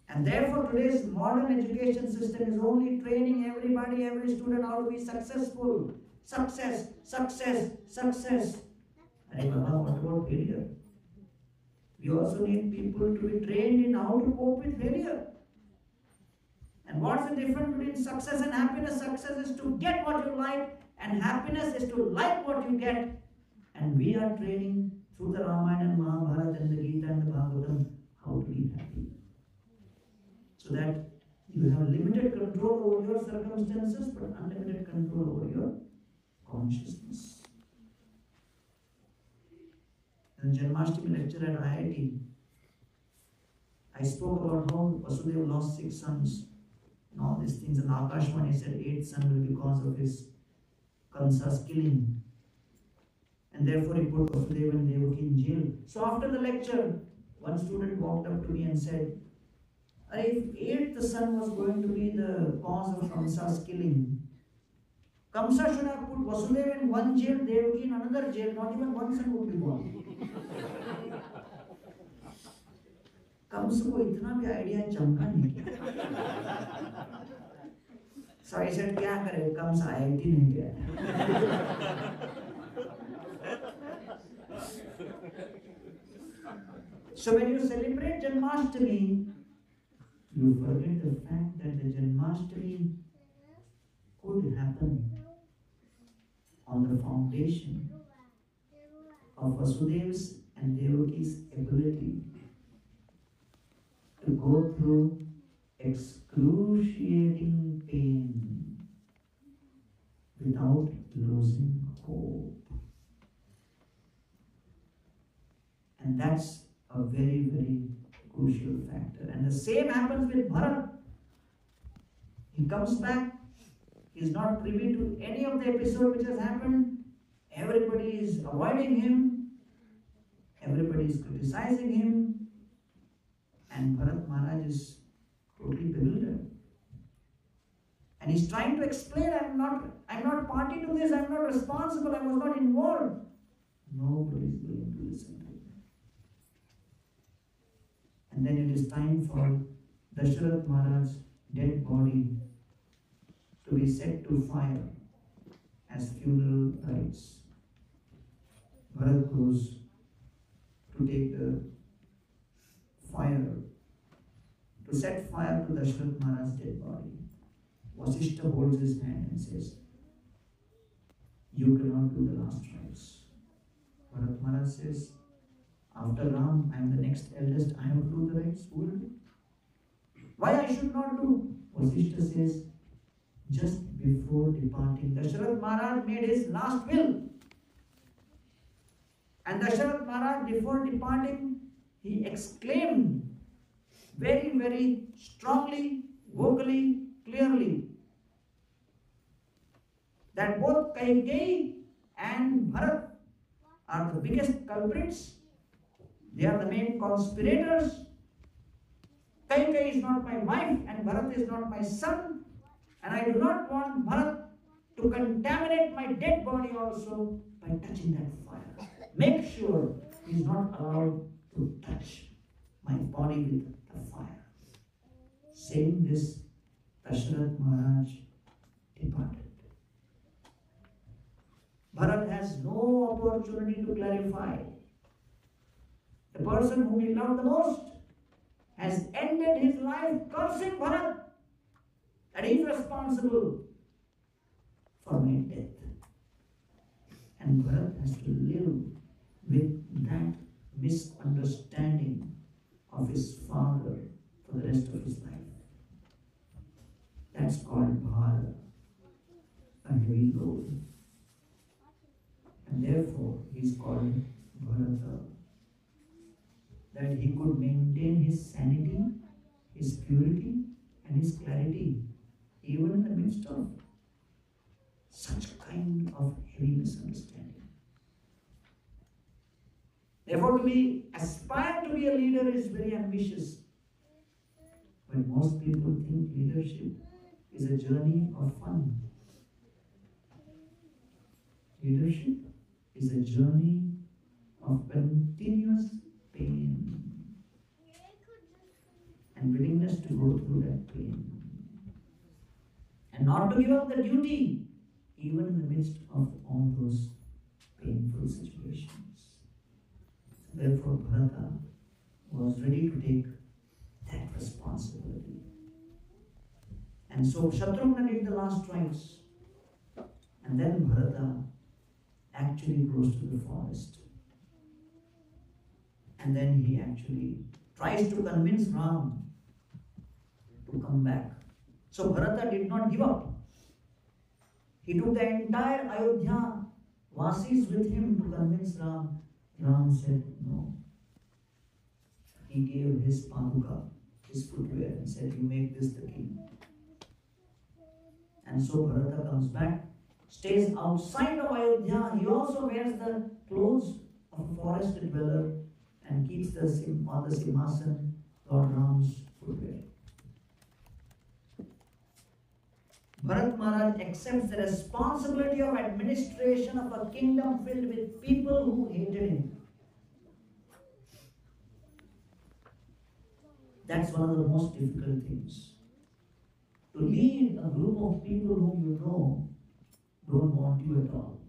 And therefore today's modern education system is only training everybody, every student how to be successful. Success, success, success. And what about failure? We also need people to be trained in how to cope with failure. And what's the difference between success and happiness? Success is to get what you like, and happiness is to like what you get. And we are training through the Ramayana and Mahabharata and the Gita and the Bhagavatam how to be happy. So that you have limited control over your circumstances but unlimited control over your consciousness. In the Janmashtami lecture at IIT, I spoke about how Vasudeva lost 6 sons and all these things, and Akashvani said 8th son will because of his Kamsa's killing. And therefore he put Vasudeva and Devaki in jail. So after the lecture, one student walked up to me and said, if 8th son was going to be the cause of Kamsa's killing, Kamsa should have put Vasudeva in one jail, Devaki in another jail, not even one son would be born. Kamsa को इतना भी idea चमका नहीं किया. So I said, क्या करे? Kamsa IIT नहीं गया. So when you celebrate Janmashtami, you forget the fact that the Janmashtami could happen on the foundation of Vasudeva's and Devaki's ability to go through excruciating pain without losing hope. And that's a very, very crucial factor. And the same happens with Bharat. He comes back, he's not privy to any of the episode which has happened. Everybody is avoiding him, everybody is criticizing him, and Bharat Maharaj is totally bewildered. And he's trying to explain, I'm not party to this, I'm not responsible, I was not involved. Nobody is willing to listen to him. And then it is time for Dasharath Maharaj's dead body to be set to fire as funeral rites. Bharat goes to take the fire, to set fire to Dasharath Maharaj's dead body. Vasishtha holds his hand and says, you cannot do the last rites. Bharat Maharaj says, after Ram, I am the next eldest, I have to do the rites. Who will do? Why I should not do? Vasishtha says, just before departing, Dasharath Maharaj made his last will. And Dasharath Maharaj, before departing, he exclaimed very, very strongly, vocally, clearly, that both Kaikeyi and Bharat are the biggest culprits. They are the main conspirators. Kaikeyi is not my wife and Bharat is not my son. And I do not want Bharat to contaminate my dead body also by touching that fire. Make sure he is not allowed to touch my body with the fire. Saying this, Dasharath Maharaj departed. Bharat has no opportunity to clarify. The person whom he loved the most has ended his life cursing Bharat, that he is responsible for my death. And Bharat has to live with that misunderstanding of his father for the rest of his life. That's called Bhara, a heavy load. And therefore he is called Bharata. That he could maintain his sanity, his purity, and his clarity, even in the midst of such kind of heavy misunderstanding. Therefore, aspire to be a leader is very ambitious. But most people think leadership is a journey of fun. Leadership is a journey of continuous pain and willingness to go through that pain. And not to give up the duty, even in the midst of all those painful situations. Therefore, Bharata was ready to take that responsibility. And so Shatrugna did the last rites. And then Bharata actually goes to the forest. And then he actually tries to convince Ram to come back. So Bharata did not give up. He took the entire Ayodhya Vasis with him to convince Ram. Ram said no. He gave his paduka, his footwear, and said, you make this the king. And so Bharata comes back, stays outside of Ayodhya. He also wears the clothes of a forest dweller and keeps the Simhasan, Lord Ram's footwear. Bharat Maharaj accepts the responsibility of administration of a kingdom filled with people who hated him. That's one of the most difficult things. To lead a group of people whom you know don't want you at all.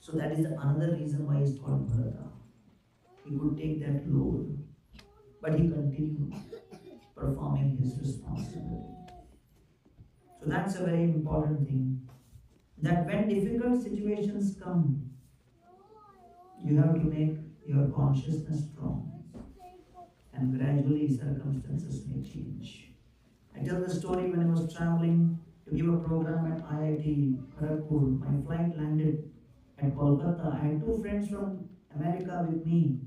So that is another reason why he's called Bharata. He could take that load, but he continued performing his responsibility. So that's a very important thing. That when difficult situations come, you have to make your consciousness strong. And gradually circumstances may change. I tell the story when I was traveling to give a program at IIT Kharagpur. My flight landed at Kolkata. I had 2 friends from America with me.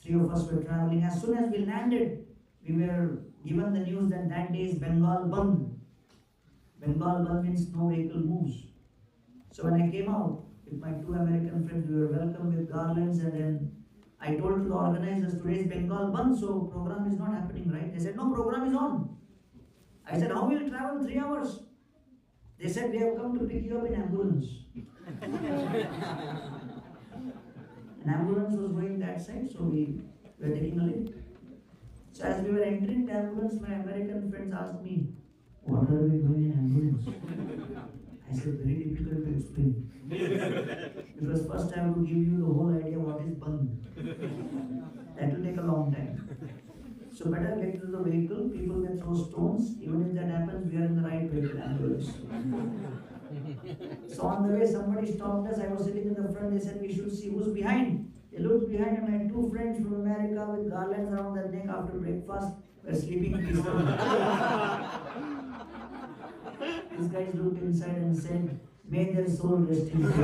3 of us were traveling. As soon as we landed, we were given the news that that day is Bengal Bandh. Bengal Bandh means no vehicle moves. So when I came out with my 2 American friends, we were welcomed with garlands, and then I told to the organizers, today is Bengal Bandh, so program is not happening, right? They said, no, program is on. I said, how will you travel 3 hours? They said, we have come to pick you up in ambulance. An ambulance was going that side, so we were taking a lift. So as we were entering the ambulance, my American friends asked me, what are we doing in ambulance? I said, very difficult to explain. Because first I have to give you the whole idea what is bandh. That will take a long time. So better get to the vehicle, people may throw stones. Even if that happens, we are in the right vehicle, ambulance. So on the way, somebody stopped us. I was sitting in the front. They said, we should see who's behind. They looked behind, and I had 2 friends from America with garlands around their neck after breakfast were sleeping peacefully. These guys looked inside and said, may their soul rest in peace.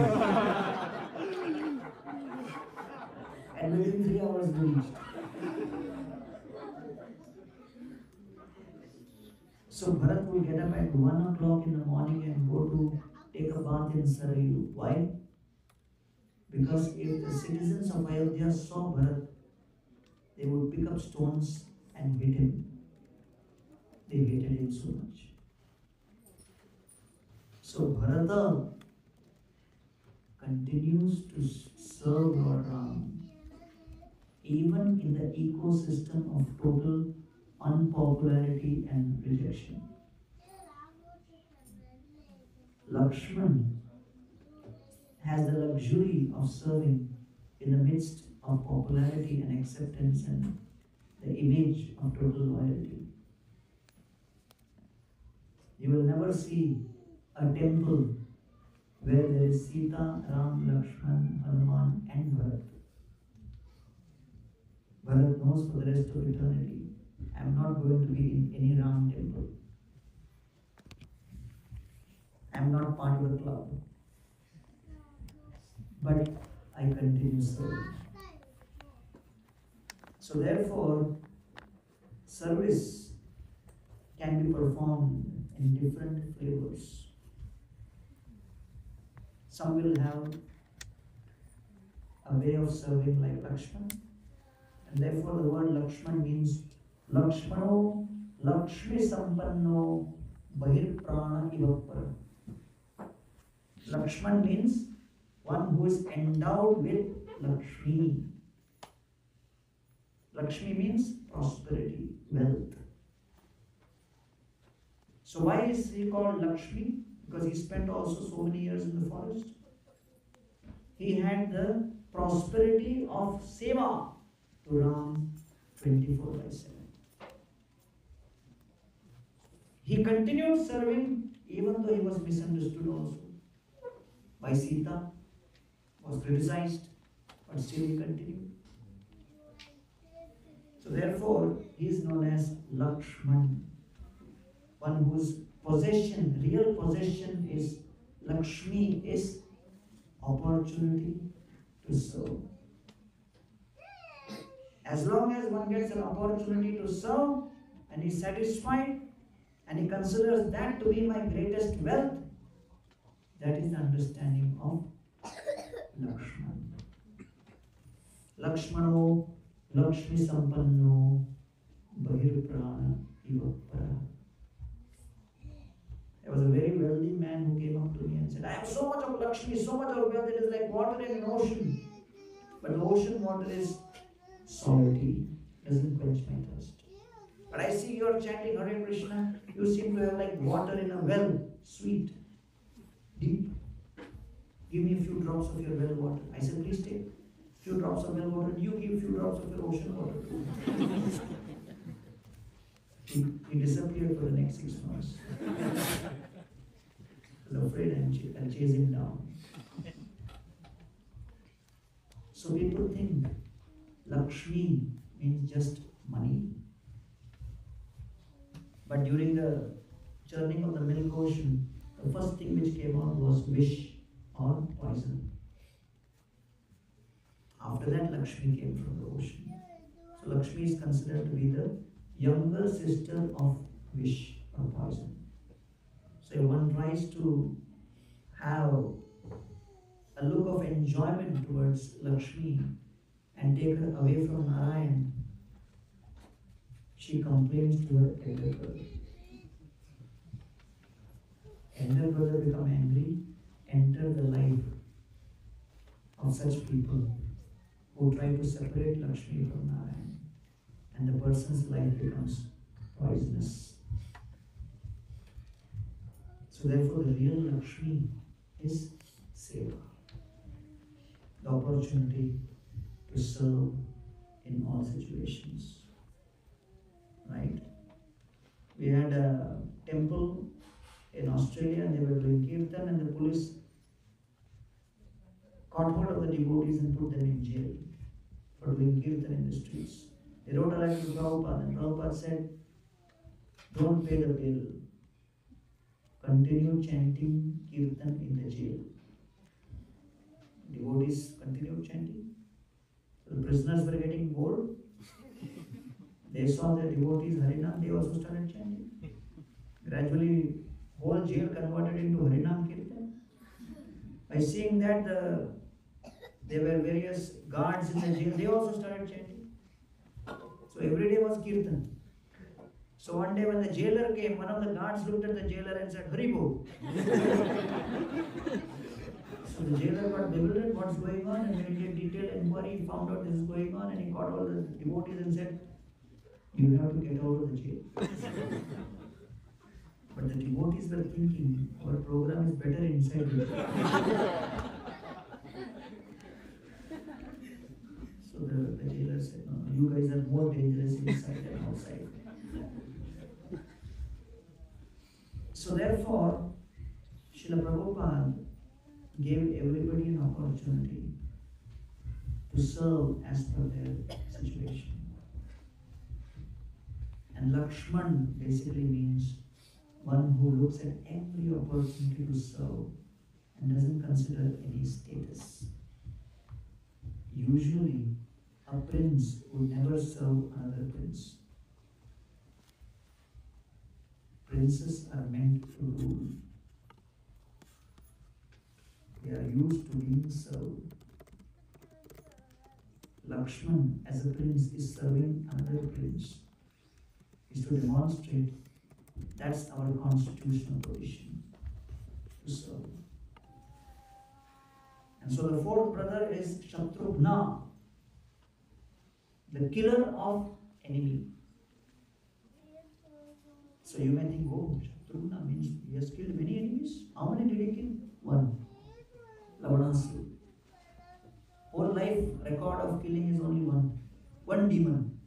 And within 3 hours we reached. So Bharat will get up at 1 o'clock in the morning and go to take a bath in Sarayu. Why? Because if the citizens of Ayodhya saw Bharat, they would pick up stones and hit him. They hated him so much. So Bharata continues to serve Lord Ram even in the ecosystem of total unpopularity and rejection. Lakshman has the luxury of serving in the midst of popularity and acceptance and the image of total loyalty. You will never see a temple where there is Sita, Ram, Lakshman, Hanuman and Bharat. Bharat knows for the rest of eternity, I am not going to be in any Ram temple. I am not part of the club. But I continue serving. So therefore, service can be performed in different flavors. Some will have a way of serving like Lakshman. And therefore the word Lakshman means Lakshmano, Lakshmi Sampanno, Bahir Prana Ivapara. Lakshman means one who is endowed with Lakshmi. Lakshmi means prosperity, wealth. So why is he called Lakshmi? Because he spent also so many years in the forest. He had the prosperity of Seva to Ram 24/7. He continued serving even though he was misunderstood also. By Sita, was criticized, but still he continued. So therefore, he is known as Lakshman, one whose possession, real possession is Lakshmi, is opportunity to serve. As long as one gets an opportunity to serve and is satisfied and he considers that to be my greatest wealth, that is the understanding of Lakshman. Lakshmano, Lakshmi Sampanno, Bahir Prana Ivapara. There was a very wealthy man who came up to me and said, I have so much of Lakshmi, so much of wealth, it is like water in an ocean. But the ocean water is salty, doesn't quench my thirst. But I see you are chanting Hare Krishna, you seem to have like water in a well, sweet, deep. Give me a few drops of your well water. I said, please take a few drops of well water and you give a few drops of your ocean water too. He disappeared for the next 6 months. I was afraid I'll chase him down. So people think Lakshmi means just money. But during the churning of the milk ocean, the first thing which came out was wish or poison. After that, Lakshmi came from the ocean. So Lakshmi is considered to be the younger sister of wish or poison. So if one tries to have a look of enjoyment towards Lakshmi and take her away from Narayan, she complains to her elder brother. Elder brother become angry, enter the life of such people who try to separate Lakshmi from Narayan, and the person's life becomes poisonous. So therefore the real Lakshmi is Seva, the opportunity to serve in all situations. Right? We had a temple in Australia and they were doing kirtan and the police caught hold of the devotees and put them in jail for doing kirtan in the streets. They wrote a letter to Prabhupada and Prabhupada said, don't pay the bill. Continue chanting kirtan in the jail. Devotees continued chanting. So the prisoners were getting bored. They saw the devotees Harinam, they also started chanting. Gradually, whole jail converted into Harinam Kirtan. By seeing that there were various guards in the jail, they also started chanting. So every day was Kirtan. So one day when the jailer came, one of the guards looked at the jailer and said, Haribo. So the jailer got bewildered, what's going on, and when he did detailed inquiry, he found out this is going on, and he called all the devotees and said, you have to get out of the jail. But the devotees were thinking, our program is better inside the jail. So the jailer said, no, you guys are more dangerous inside than outside. So therefore, Srila Prabhupada gave everybody an opportunity to serve as per their situation. And Lakshman basically means one who looks at every opportunity to serve and doesn't consider any status. Usually, a prince would never serve another prince. Princes are meant to rule. They are used to being served. Lakshman as a prince is serving another prince, is to demonstrate that's our constitutional position, to serve. And so the fourth brother is Shatrughna, the killer of enemy. So you may think, oh, Shatrughna means he has killed many enemies. How many did he kill? One. Lavanasura. Whole life record of killing is only one. One demon.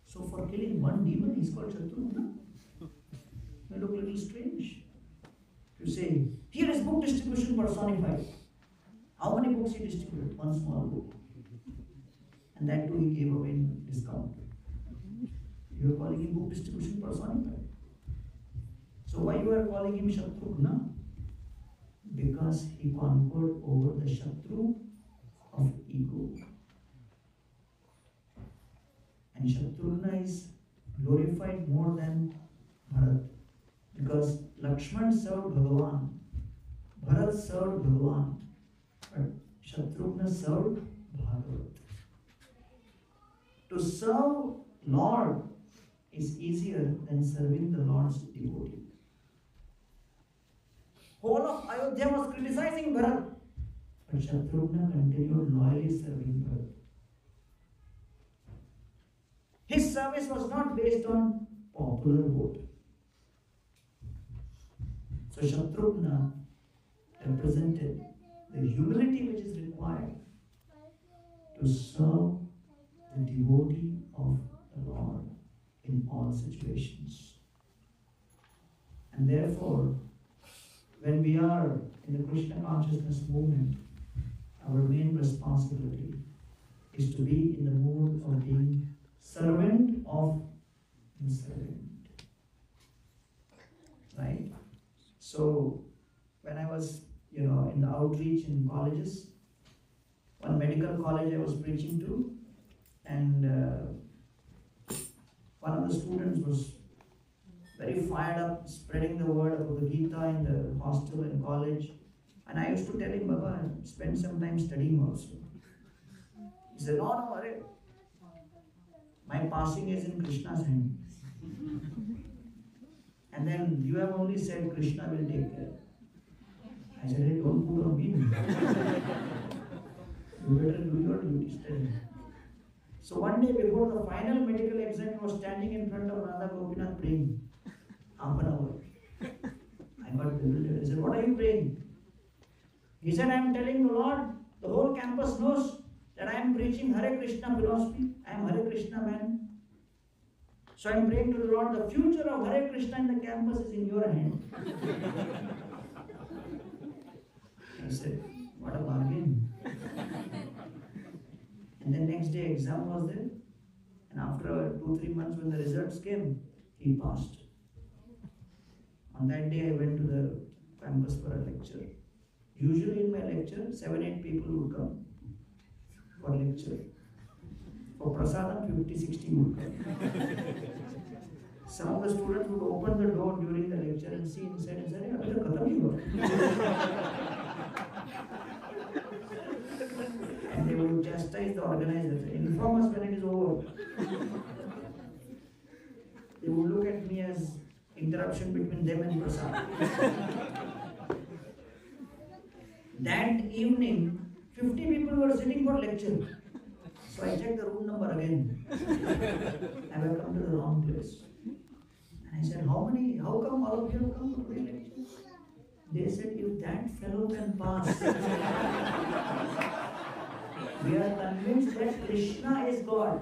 So for killing one demon, he's called Shatrughna. May look a little strange. You say, here is book distribution personified. How many books he distributed? One small book. And that too he gave away in discount. You are calling him book distribution personified. So why you are calling him Shatrughna? Because he conquered over the Shatru of ego. And Shatrughna is glorified more than Bharat. Because Lakshman served Bhagavan, Bharat served Bhagavan, but Shatrughna served Bhagavat. To serve Lord is easier than serving the Lord's devotee. Whole of Ayodhya was criticizing Bharat, but Shatrughna continued loyally serving Bharat. His service was not based on popular vote. So Shatrughna represented the humility which is required to serve the devotee of the Lord in all situations. And therefore, when we are in the Krishna consciousness movement, our main responsibility is to be in the mood of being servant of the servant. Right? So, when I was, in the outreach in colleges, one medical college I was preaching to, and one of the students was very fired up, spreading the word about the Gita in the hostel and college. And I used to tell him, Baba, spend some time studying also. He said, no, worry. My passing is in Krishna's hand. And then you have only said Krishna will take care. I said, hey, don't put on me. You better do your duty, study. So one day before the final medical exam, I was standing in front of Radha Gopinath praying. Half an hour. I got bewildered. I said, what are you praying? He said, I am telling the Lord, the whole campus knows that I am preaching Hare Krishna philosophy. I am Hare Krishna man. So I am praying to the Lord, the future of Hare Krishna in the campus is in your hand. I said, what a bargain. And then next day exam was there. And after 2-3 months when the results came, he passed. On that day I went to the campus for a lecture. Usually in my lecture, 7-8 people would come for lecture. For prasadam, 50-60 would come. Some of the students would open the door during the lecture and see inside and say, "Abhi to khatam hi hua." And they would chastise the organizers, inform us when it is over. They would look at me as interruption between them and prasad. That evening, 50 people were sitting for lecture. So I checked the room number again. I have come to the wrong place. And I said, how come all of you have come for the lecture? They said, if that fellow can pass, we are convinced that Krishna is God.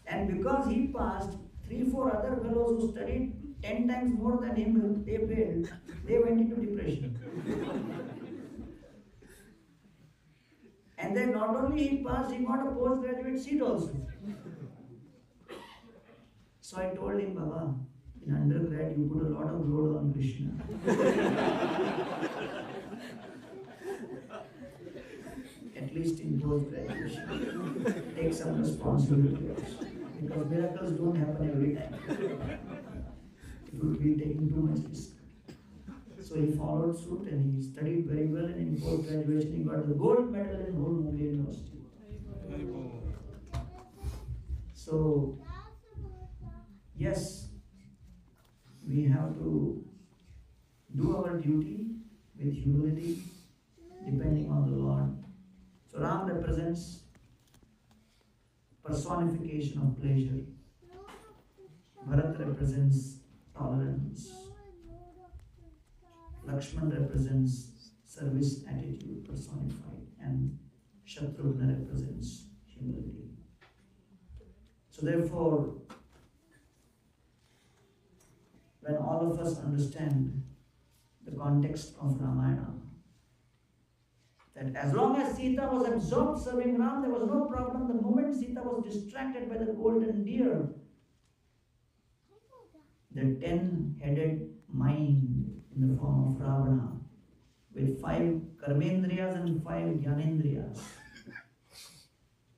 And because he passed, 3-4 other fellows who studied 10 times more than him, they failed. They went into depression. And then not only he passed, he got a postgraduate seat also. So I told him, Baba, in undergrad you put a lot of load on Krishna. At least in post-graduation, take some responsibility also. Because miracles don't happen every time. It would be taking too much risk. So he followed suit and he studied very well, and in post-graduation he got the gold medal in whole Mumbai University. So, yes, we have to do our duty with humility, depending on the Lord. So Ram represents personification of pleasure. Bharat represents tolerance. Lakshman represents service attitude personified, and Shatrugna represents humility. So therefore, when all of us understand the context of Ramayana, that as long as Sita was absorbed serving Ram, there was no problem. The moment Sita was distracted by the golden deer, the 10-headed mind in the form of Ravana, with 5 karmendriyas and 5 jnanendriyas,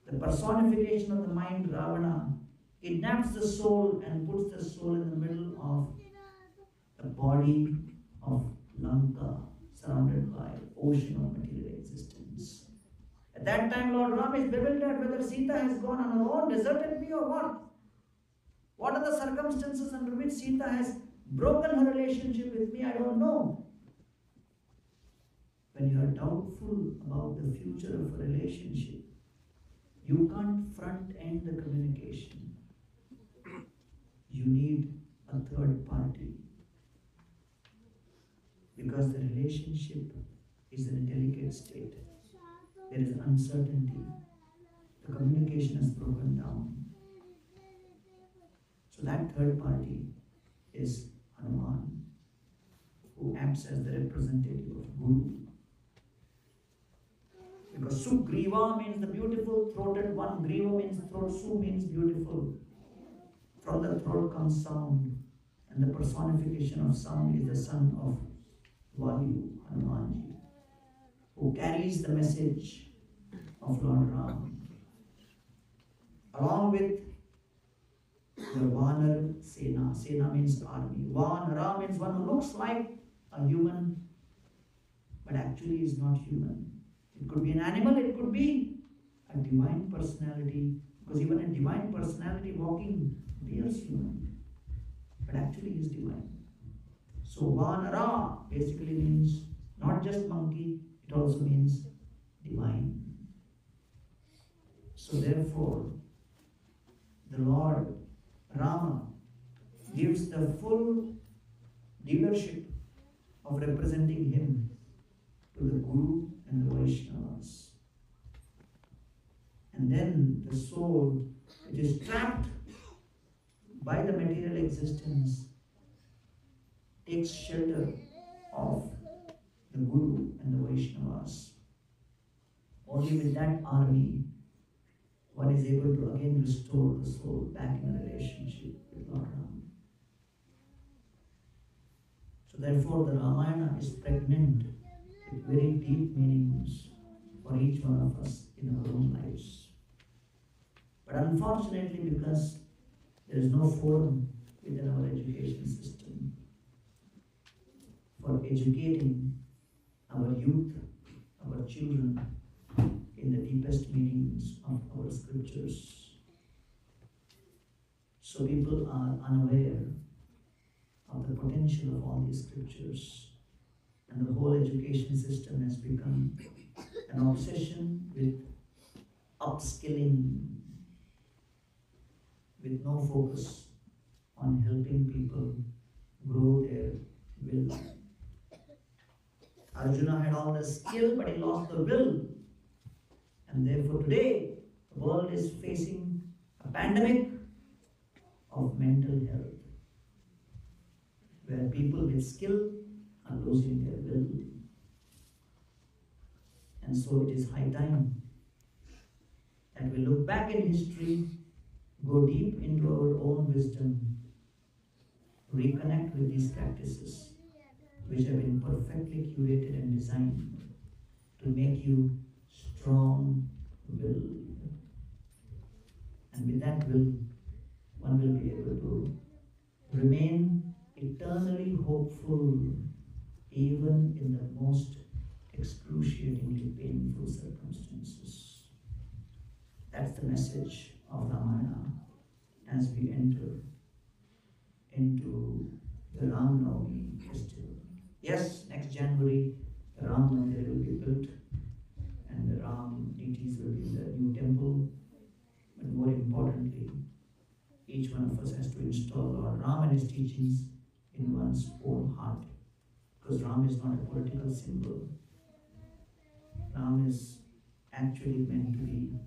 the personification of the mind Ravana kidnaps the soul and puts the soul in the middle of the body of Lanka, surrounded by ocean of material existence. At that time, Lord Ram is bewildered whether Sita has gone on her own, deserted me, or what? What are the circumstances under which Sita has broken her relationship with me? I don't know. When you are doubtful about the future of a relationship, you can't front end the communication. You need a third party. Because the relationship is in a delicate state. There is uncertainty. The communication has broken down. So that third party is Hanuman, who acts as the representative of Guru. Because Sugriva means the beautiful throated one, Griva means throat, Su means beautiful. From the throat comes sound, and the personification of sound is the son of Vayu, Hanumanji, who carries the message of Lord Ram, along with the Vanar Sena. Sena means army. Vanara means one who looks like a human, but actually is not human. It could be an animal, it could be a divine personality, because even a divine personality walking appears human, but actually is divine. So Vanara basically means not just monkey, it also means divine. So therefore, the Lord Rama gives the full leadership of representing him to the Guru and the Vaishnavas. And then the soul, which is trapped by the material existence, takes shelter of the Guru and the Vaishnavas. Only with that army, one is able to again restore the soul back in a relationship with Lord Ram. So therefore the Ramayana is pregnant with very deep meanings for each one of us in our own lives. But unfortunately, because there is no forum within our education system for educating our youth, our children, in the deepest meanings of our scriptures. So people are unaware of the potential of all these scriptures, and the whole education system has become an obsession with upskilling, with no focus on helping people grow their will. Arjuna had all the skill, but he lost the will. And therefore today, the world is facing a pandemic of mental health, where people with skill are losing their will. And so it is high time that we look back in history, go deep into our own wisdom, reconnect with these practices, which have been perfectly curated and designed to make you strong will. And with that will, one will be able to remain eternally hopeful even in the most excruciatingly painful circumstances. That's the message of Ramayana as we enter into the Ram Navami festival. Yes, next January the Ram Mandir will be built and the Ram deities will be in the new temple. But more importantly, each one of us has to install Lord Ram and his teachings in one's own heart. Because Ram is not a political symbol. Ram is actually meant to be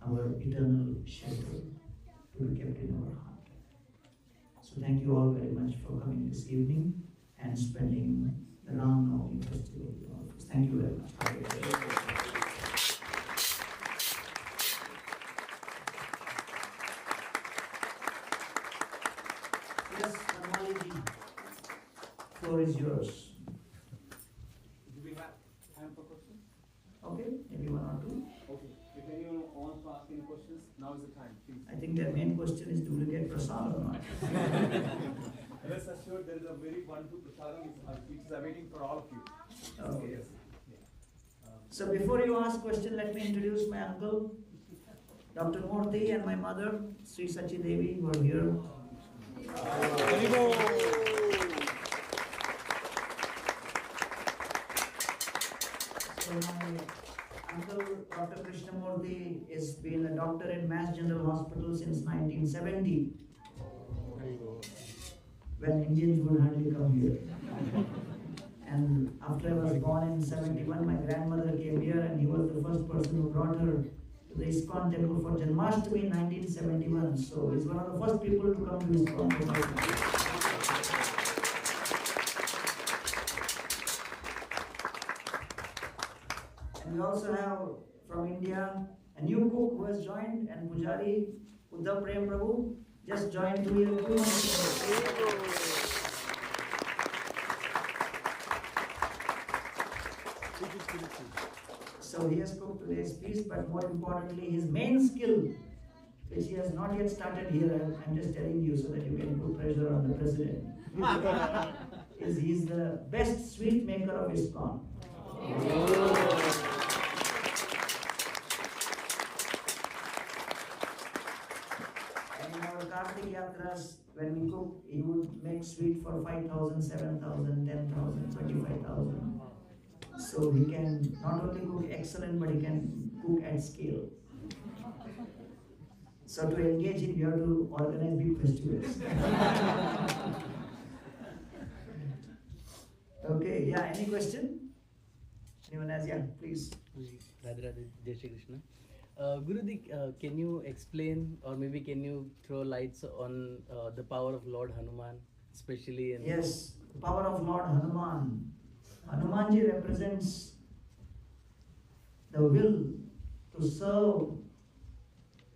our eternal shelter to be kept in our heart. So thank you all very much for coming this evening and spending the Ram Navami festival with all of us. Thank you very much. Yes, Ramali ji, floor is yours. Do we have time for questions? Okay, maybe one or two. Okay. If anyone wants to ask any questions, now is the time, please. I think their main question is, do we get prasad or not? Rest assured, there is a very wonderful prasadam which is awaiting for all of you. Okay. Yes. So before you ask question, let me introduce my uncle, Dr. Murthy, and my mother, Sri Sachi Devi, who are here. So my uncle, Dr. Krishnamurthy, has been a doctor in Mass General Hospital since 1970, when Indians would hardly come here. And after I was born in 71, my grandmother came here and he was the first person who brought her to the ISKCON temple for Janmashtami in 1971. So he's one of the first people to come to ISKCON temple. And we also have from India a new cook who has joined, and Pujari Uddhav Prem Prabhu just joined 2 months ago. So he has cooked today's feast, but more importantly, his main skill, which he has not yet started here, I'm just telling you so that you can put pressure on the president, is he's the best sweet maker of ISKCON. And in our Kartik Yatras, when we cook, he would make sweet for 5,000, 7,000, 10,000, 25,000. So he can not only cook excellent, but he can cook at scale. So to engage him, you have to organize big festivals. Okay, yeah, any question? Anyone has? Yeah, please. Radhe Radhe, Jai Shri Krishna. Guruji, can you explain, or maybe can you throw lights on the power of Lord Hanuman, especially in... Yes, the power of Lord Hanuman. Hanumanji represents the will to serve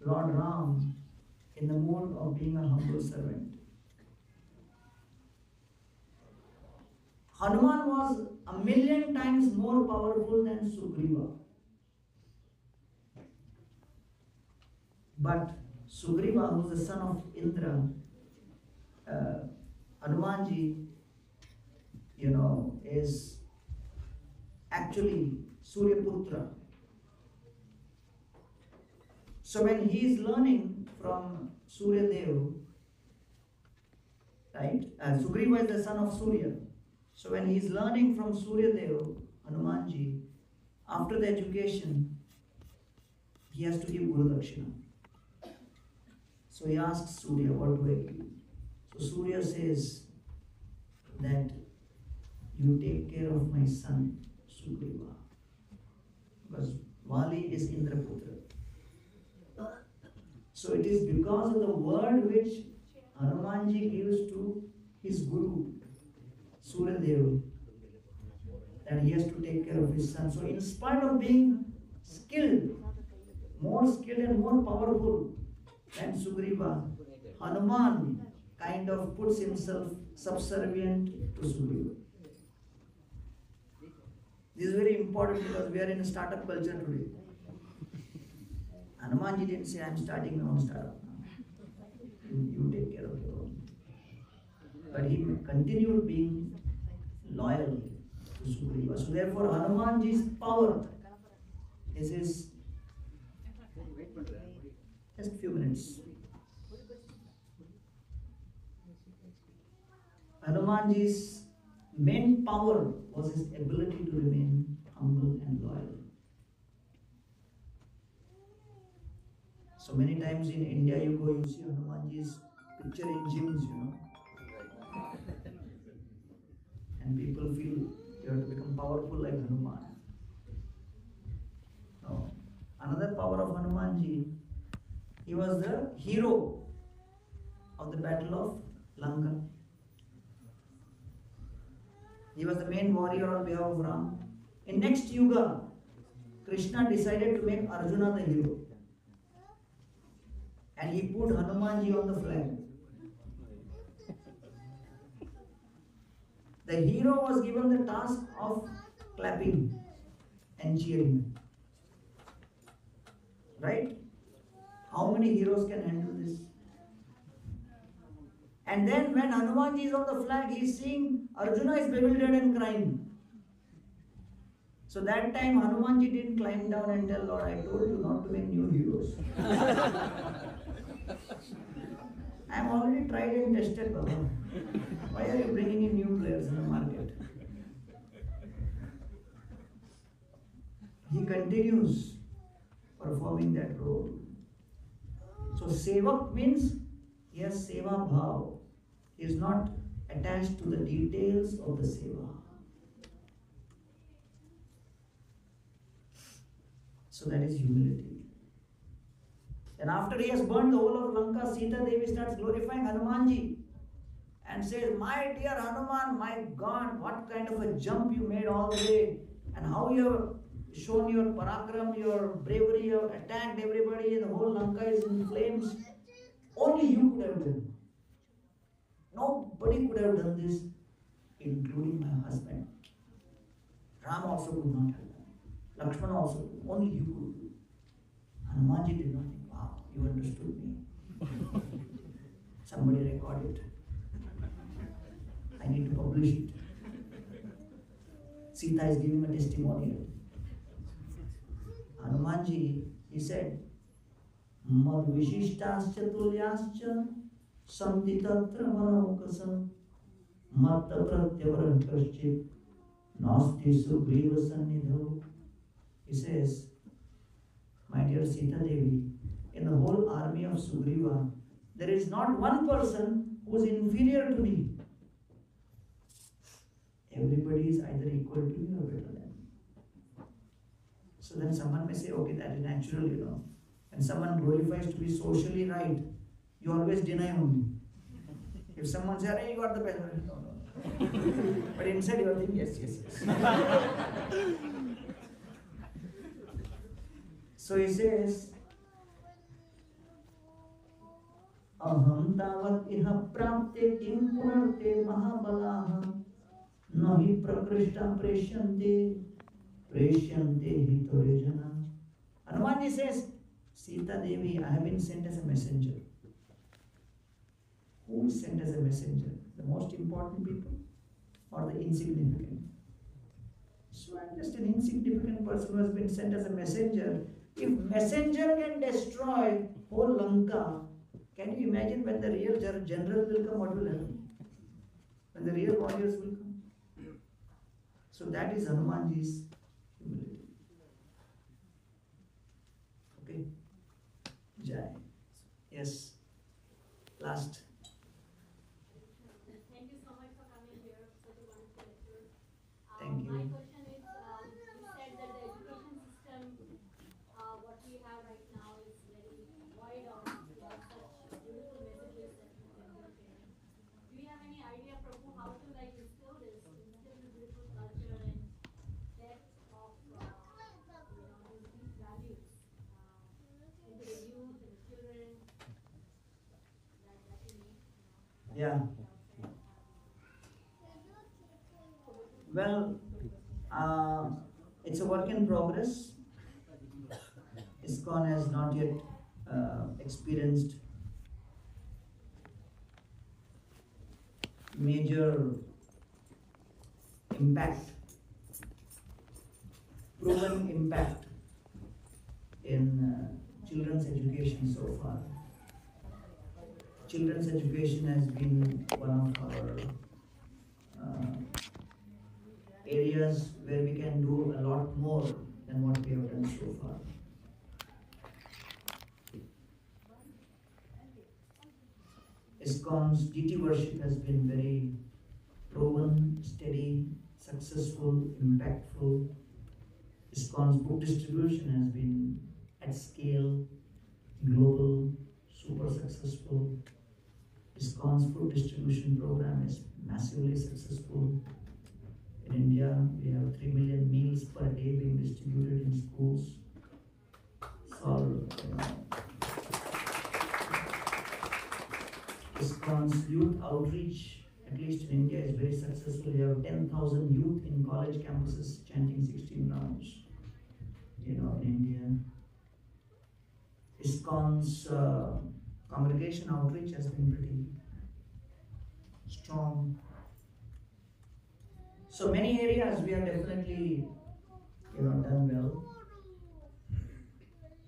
Lord Ram in the mode of being a humble servant. Hanuman was 1,000,000 times more powerful than Sugriva. But Sugriva, who is the son of Indra, Hanumanji, is actually Suryaputra. So when he is learning from Suryadev, right? Sugriva is the son of Surya. So when he is learning from Suryadev, Hanumanji, after the education, he has to give Guru Dakshina. So he asks Surya, what do I give? So Surya says that you take care of my son Sugriva, because Vali is Indraputra. So it is because of the word which Hanumanji gives to his guru Suryadev that he has to take care of his son. So in spite of being more skilled and more powerful than Sugriva, Hanuman kind of puts himself subservient to Sugriva. This is very important because we are in a startup culture today. Hanumanji didn't say, I'm starting my own startup now. You take care of your own. But he continued being loyal to Sugriva. So therefore Hanumanji's power is his, just a few minutes. Hanumanji's main power was his ability to remain humble and loyal. So many times in India you go, you see Hanumanji's picture in gyms, and people feel you have to become powerful like Hanuman. No. Another power of Hanumanji, he was the hero of the battle of Lanka. He was the main warrior on behalf of Ram. In next Yuga, Krishna decided to make Arjuna the hero. And he put Hanumanji on the flag. The hero was given the task of clapping and cheering. Right? How many heroes can handle this? And then when Hanumanji is on the flag, he is seeing Arjuna is bewildered and crying. So that time Hanumanji didn't climb down and tell Lord, I told you not to make new heroes. I am already tried and tested, Baba. Why are you bringing in new players in the market? He continues performing that role. So Sevak means he has Seva Bhav. He is not attached to the details of the Seva. So that is humility. And after he has burned the whole of Lanka, Sita Devi starts glorifying Hanumanji and says, my dear Hanuman, my God, what kind of a jump you made all the way, and how you have shown your parakram, your bravery, you have attacked everybody, and the whole Lanka is in flames. Only you could have done. Nobody could have done this, including my husband. Ram also could not have done. Lakshmana also, only you could do. Hanumanji did not think, wow, you understood me. Somebody record it. I need to publish it. Sita is giving a testimonial. Hanumanji, he said, Mad Vishishtascha Tulyascha Sanditatra Manaukasam Matta Pratyavaran Kaschit Nasti Sugriva Sannidho. He says, my dear Sita Devi, in the whole army of Sugriva, there is not one person who is inferior to me. Everybody is either equal to me or better than me. So then someone may say, okay, that is natural, And someone glorifies to be socially right, you always deny only. If someone says, hey, you are the best, no. But inside you are thinking, yes. So he says, Aham tavat iha prapte kim punarte mahabalaha nahi prakrishta preshyante hitorejana. Hanumanji says, Sita Devi, I have been sent as a messenger. Who is sent as a messenger? The most important people or the insignificant? So I am just an insignificant person who has been sent as a messenger. If messenger can destroy whole Lanka, can you imagine when the real general will come, what will happen? When the real warriors will come? So that is Hanumanji's humility. Okay? Jai. Yes. Last. Thank you so much for coming here. Such a wonderful lecture. Thank you. My question is, you said that the education system, what we have right now, is very void of such beautiful messages that you can be sharing. Do you have any idea, Prabhu, how to instill this beautiful culture and depth of these deep values into the youth and the children that we need? Yeah. Well, it's a work in progress. ISKCON has not yet experienced major impact, proven impact in children's education so far. Children's education has been one of our areas where we can do a lot more than what we have done so far. ISKCON's DT worship has been very proven, steady, successful, impactful. ISKCON's book distribution has been at scale, global, super successful. ISKCON's food distribution program is massively successful. In India, we have 3 million meals per day being distributed in schools. So, ISKCON's youth outreach, at least in India, is very successful. We have 10,000 youth in college campuses chanting 16 rounds, in India. ISKCON's congregation outreach has been pretty strong. So many areas we have definitely, done well.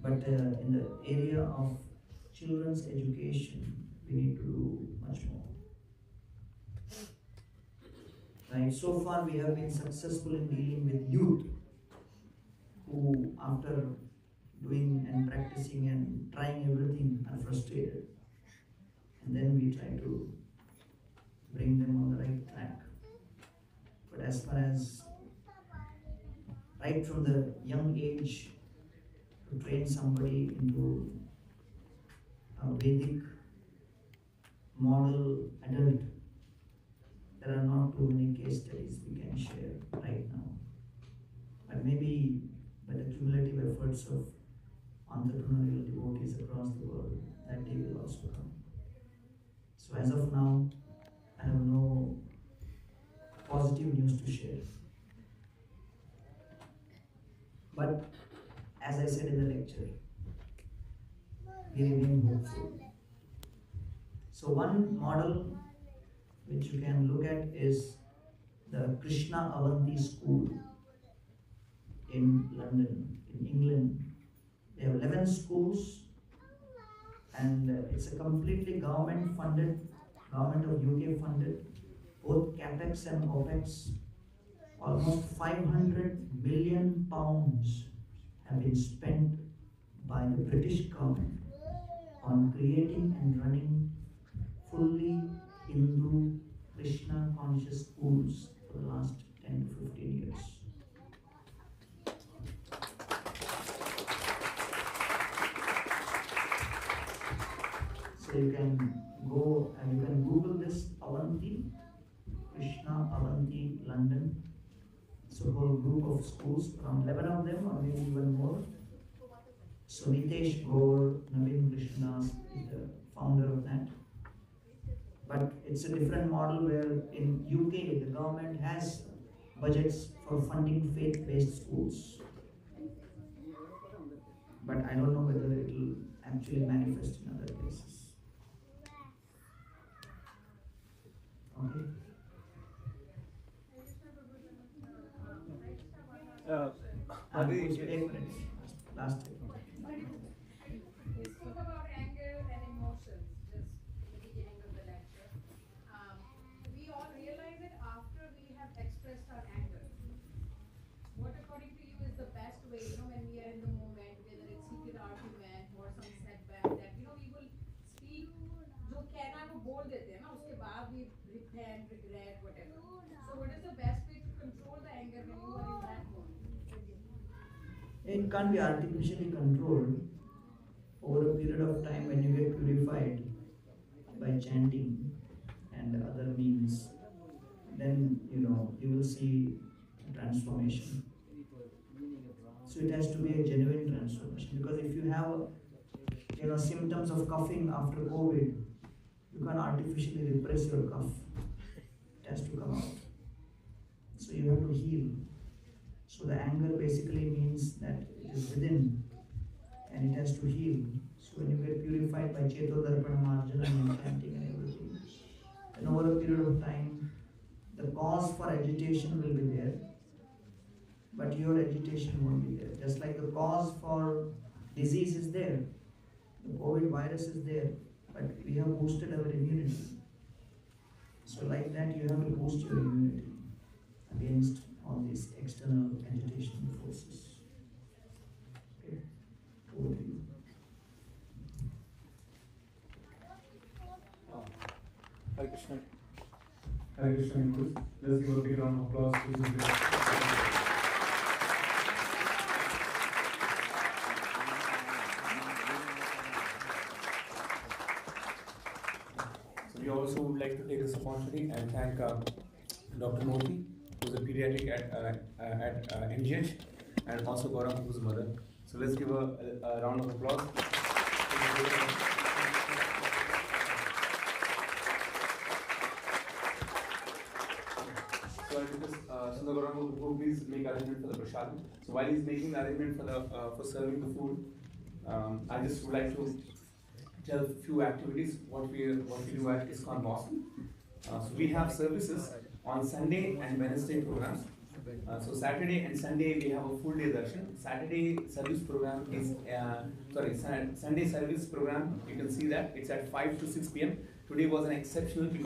But in the area of children's education, we need to do much more. Right? So far, we have been successful in dealing with youth who, after doing and practicing and trying everything, are frustrated. And then we try to bring them on the right track. But as far as right from the young age to train somebody into a Vedic model adult, there are not too many case studies we can share right now. But maybe by the cumulative efforts of entrepreneurial devotees across the world, that day will also come. So as of now, I have no positive news to share. But as I said in the lecture, we remain hopeful. So one model which you can look at is the Krishna Avanti School in London, in England. They have 11 schools, and it's a completely government funded, government of UK funded, both capex and opex. Almost 500 million pounds have been spent by the British government on creating and running fully Hindu, Krishna conscious schools for the last 10 to 15 years. So you can go and you can Google this Avanti, Krishna Avanti London. It's a whole group of schools, around 11 of them or maybe even more. So Nitesh Gaur, Naveen Krishnas is the founder of that. But it's a different model where in UK the government has budgets for funding faith-based schools. But I don't know whether it will actually manifest in other places. Okay. Last thing. We spoke about anger and emotions just in the beginning of the lecture. We all realize it after we have expressed our anger. What according to you is the best way, when we are in the moment, whether it's heated argument or some setback, that we will speak, जो कहना है वो बोल देते हैं ना, उसके बाद we repent, regret, whatever. So what is the best way to control the anger when you are in that moment? It can't be artificially controlled. Over a period of time, when you get purified by chanting and other means, then you will see a transformation. So it has to be a genuine transformation, because if you have symptoms of coughing after COVID, you can't artificially repress your cough. It has to come out. So you have to heal. So the anger basically means that it is within and it has to heal. So when you get purified by Cheto Darpana Marjana and chanting and everything, then over a period period of time, the cause for agitation will be there, but your agitation won't be there. Just like the cause for disease is there, the COVID virus is there, but we have boosted our immunity. So like that, you have to boost your immunity against all these external agitational forces. Okay, over to you. Hare Krishna. Hare Krishna, Gurus. Let's give a big round of applause to the We also would like to take this opportunity and thank Dr. Murthy, who's a pediatric at NGH, and also Gauranga, who's a mother. So let's give a round of applause. So I request Sundar Gauranga to please make arrangement for the prasad. So while he's making the arrangement for serving the food, I just would like to tell a few activities what we do at ISKCON Boston. So we have services on Sunday and Wednesday programs. So Saturday and Sunday we have a full day darshan. Saturday service program is Sunday service program. You can see that it's at 5 to 6 p.m. Today was an exceptional.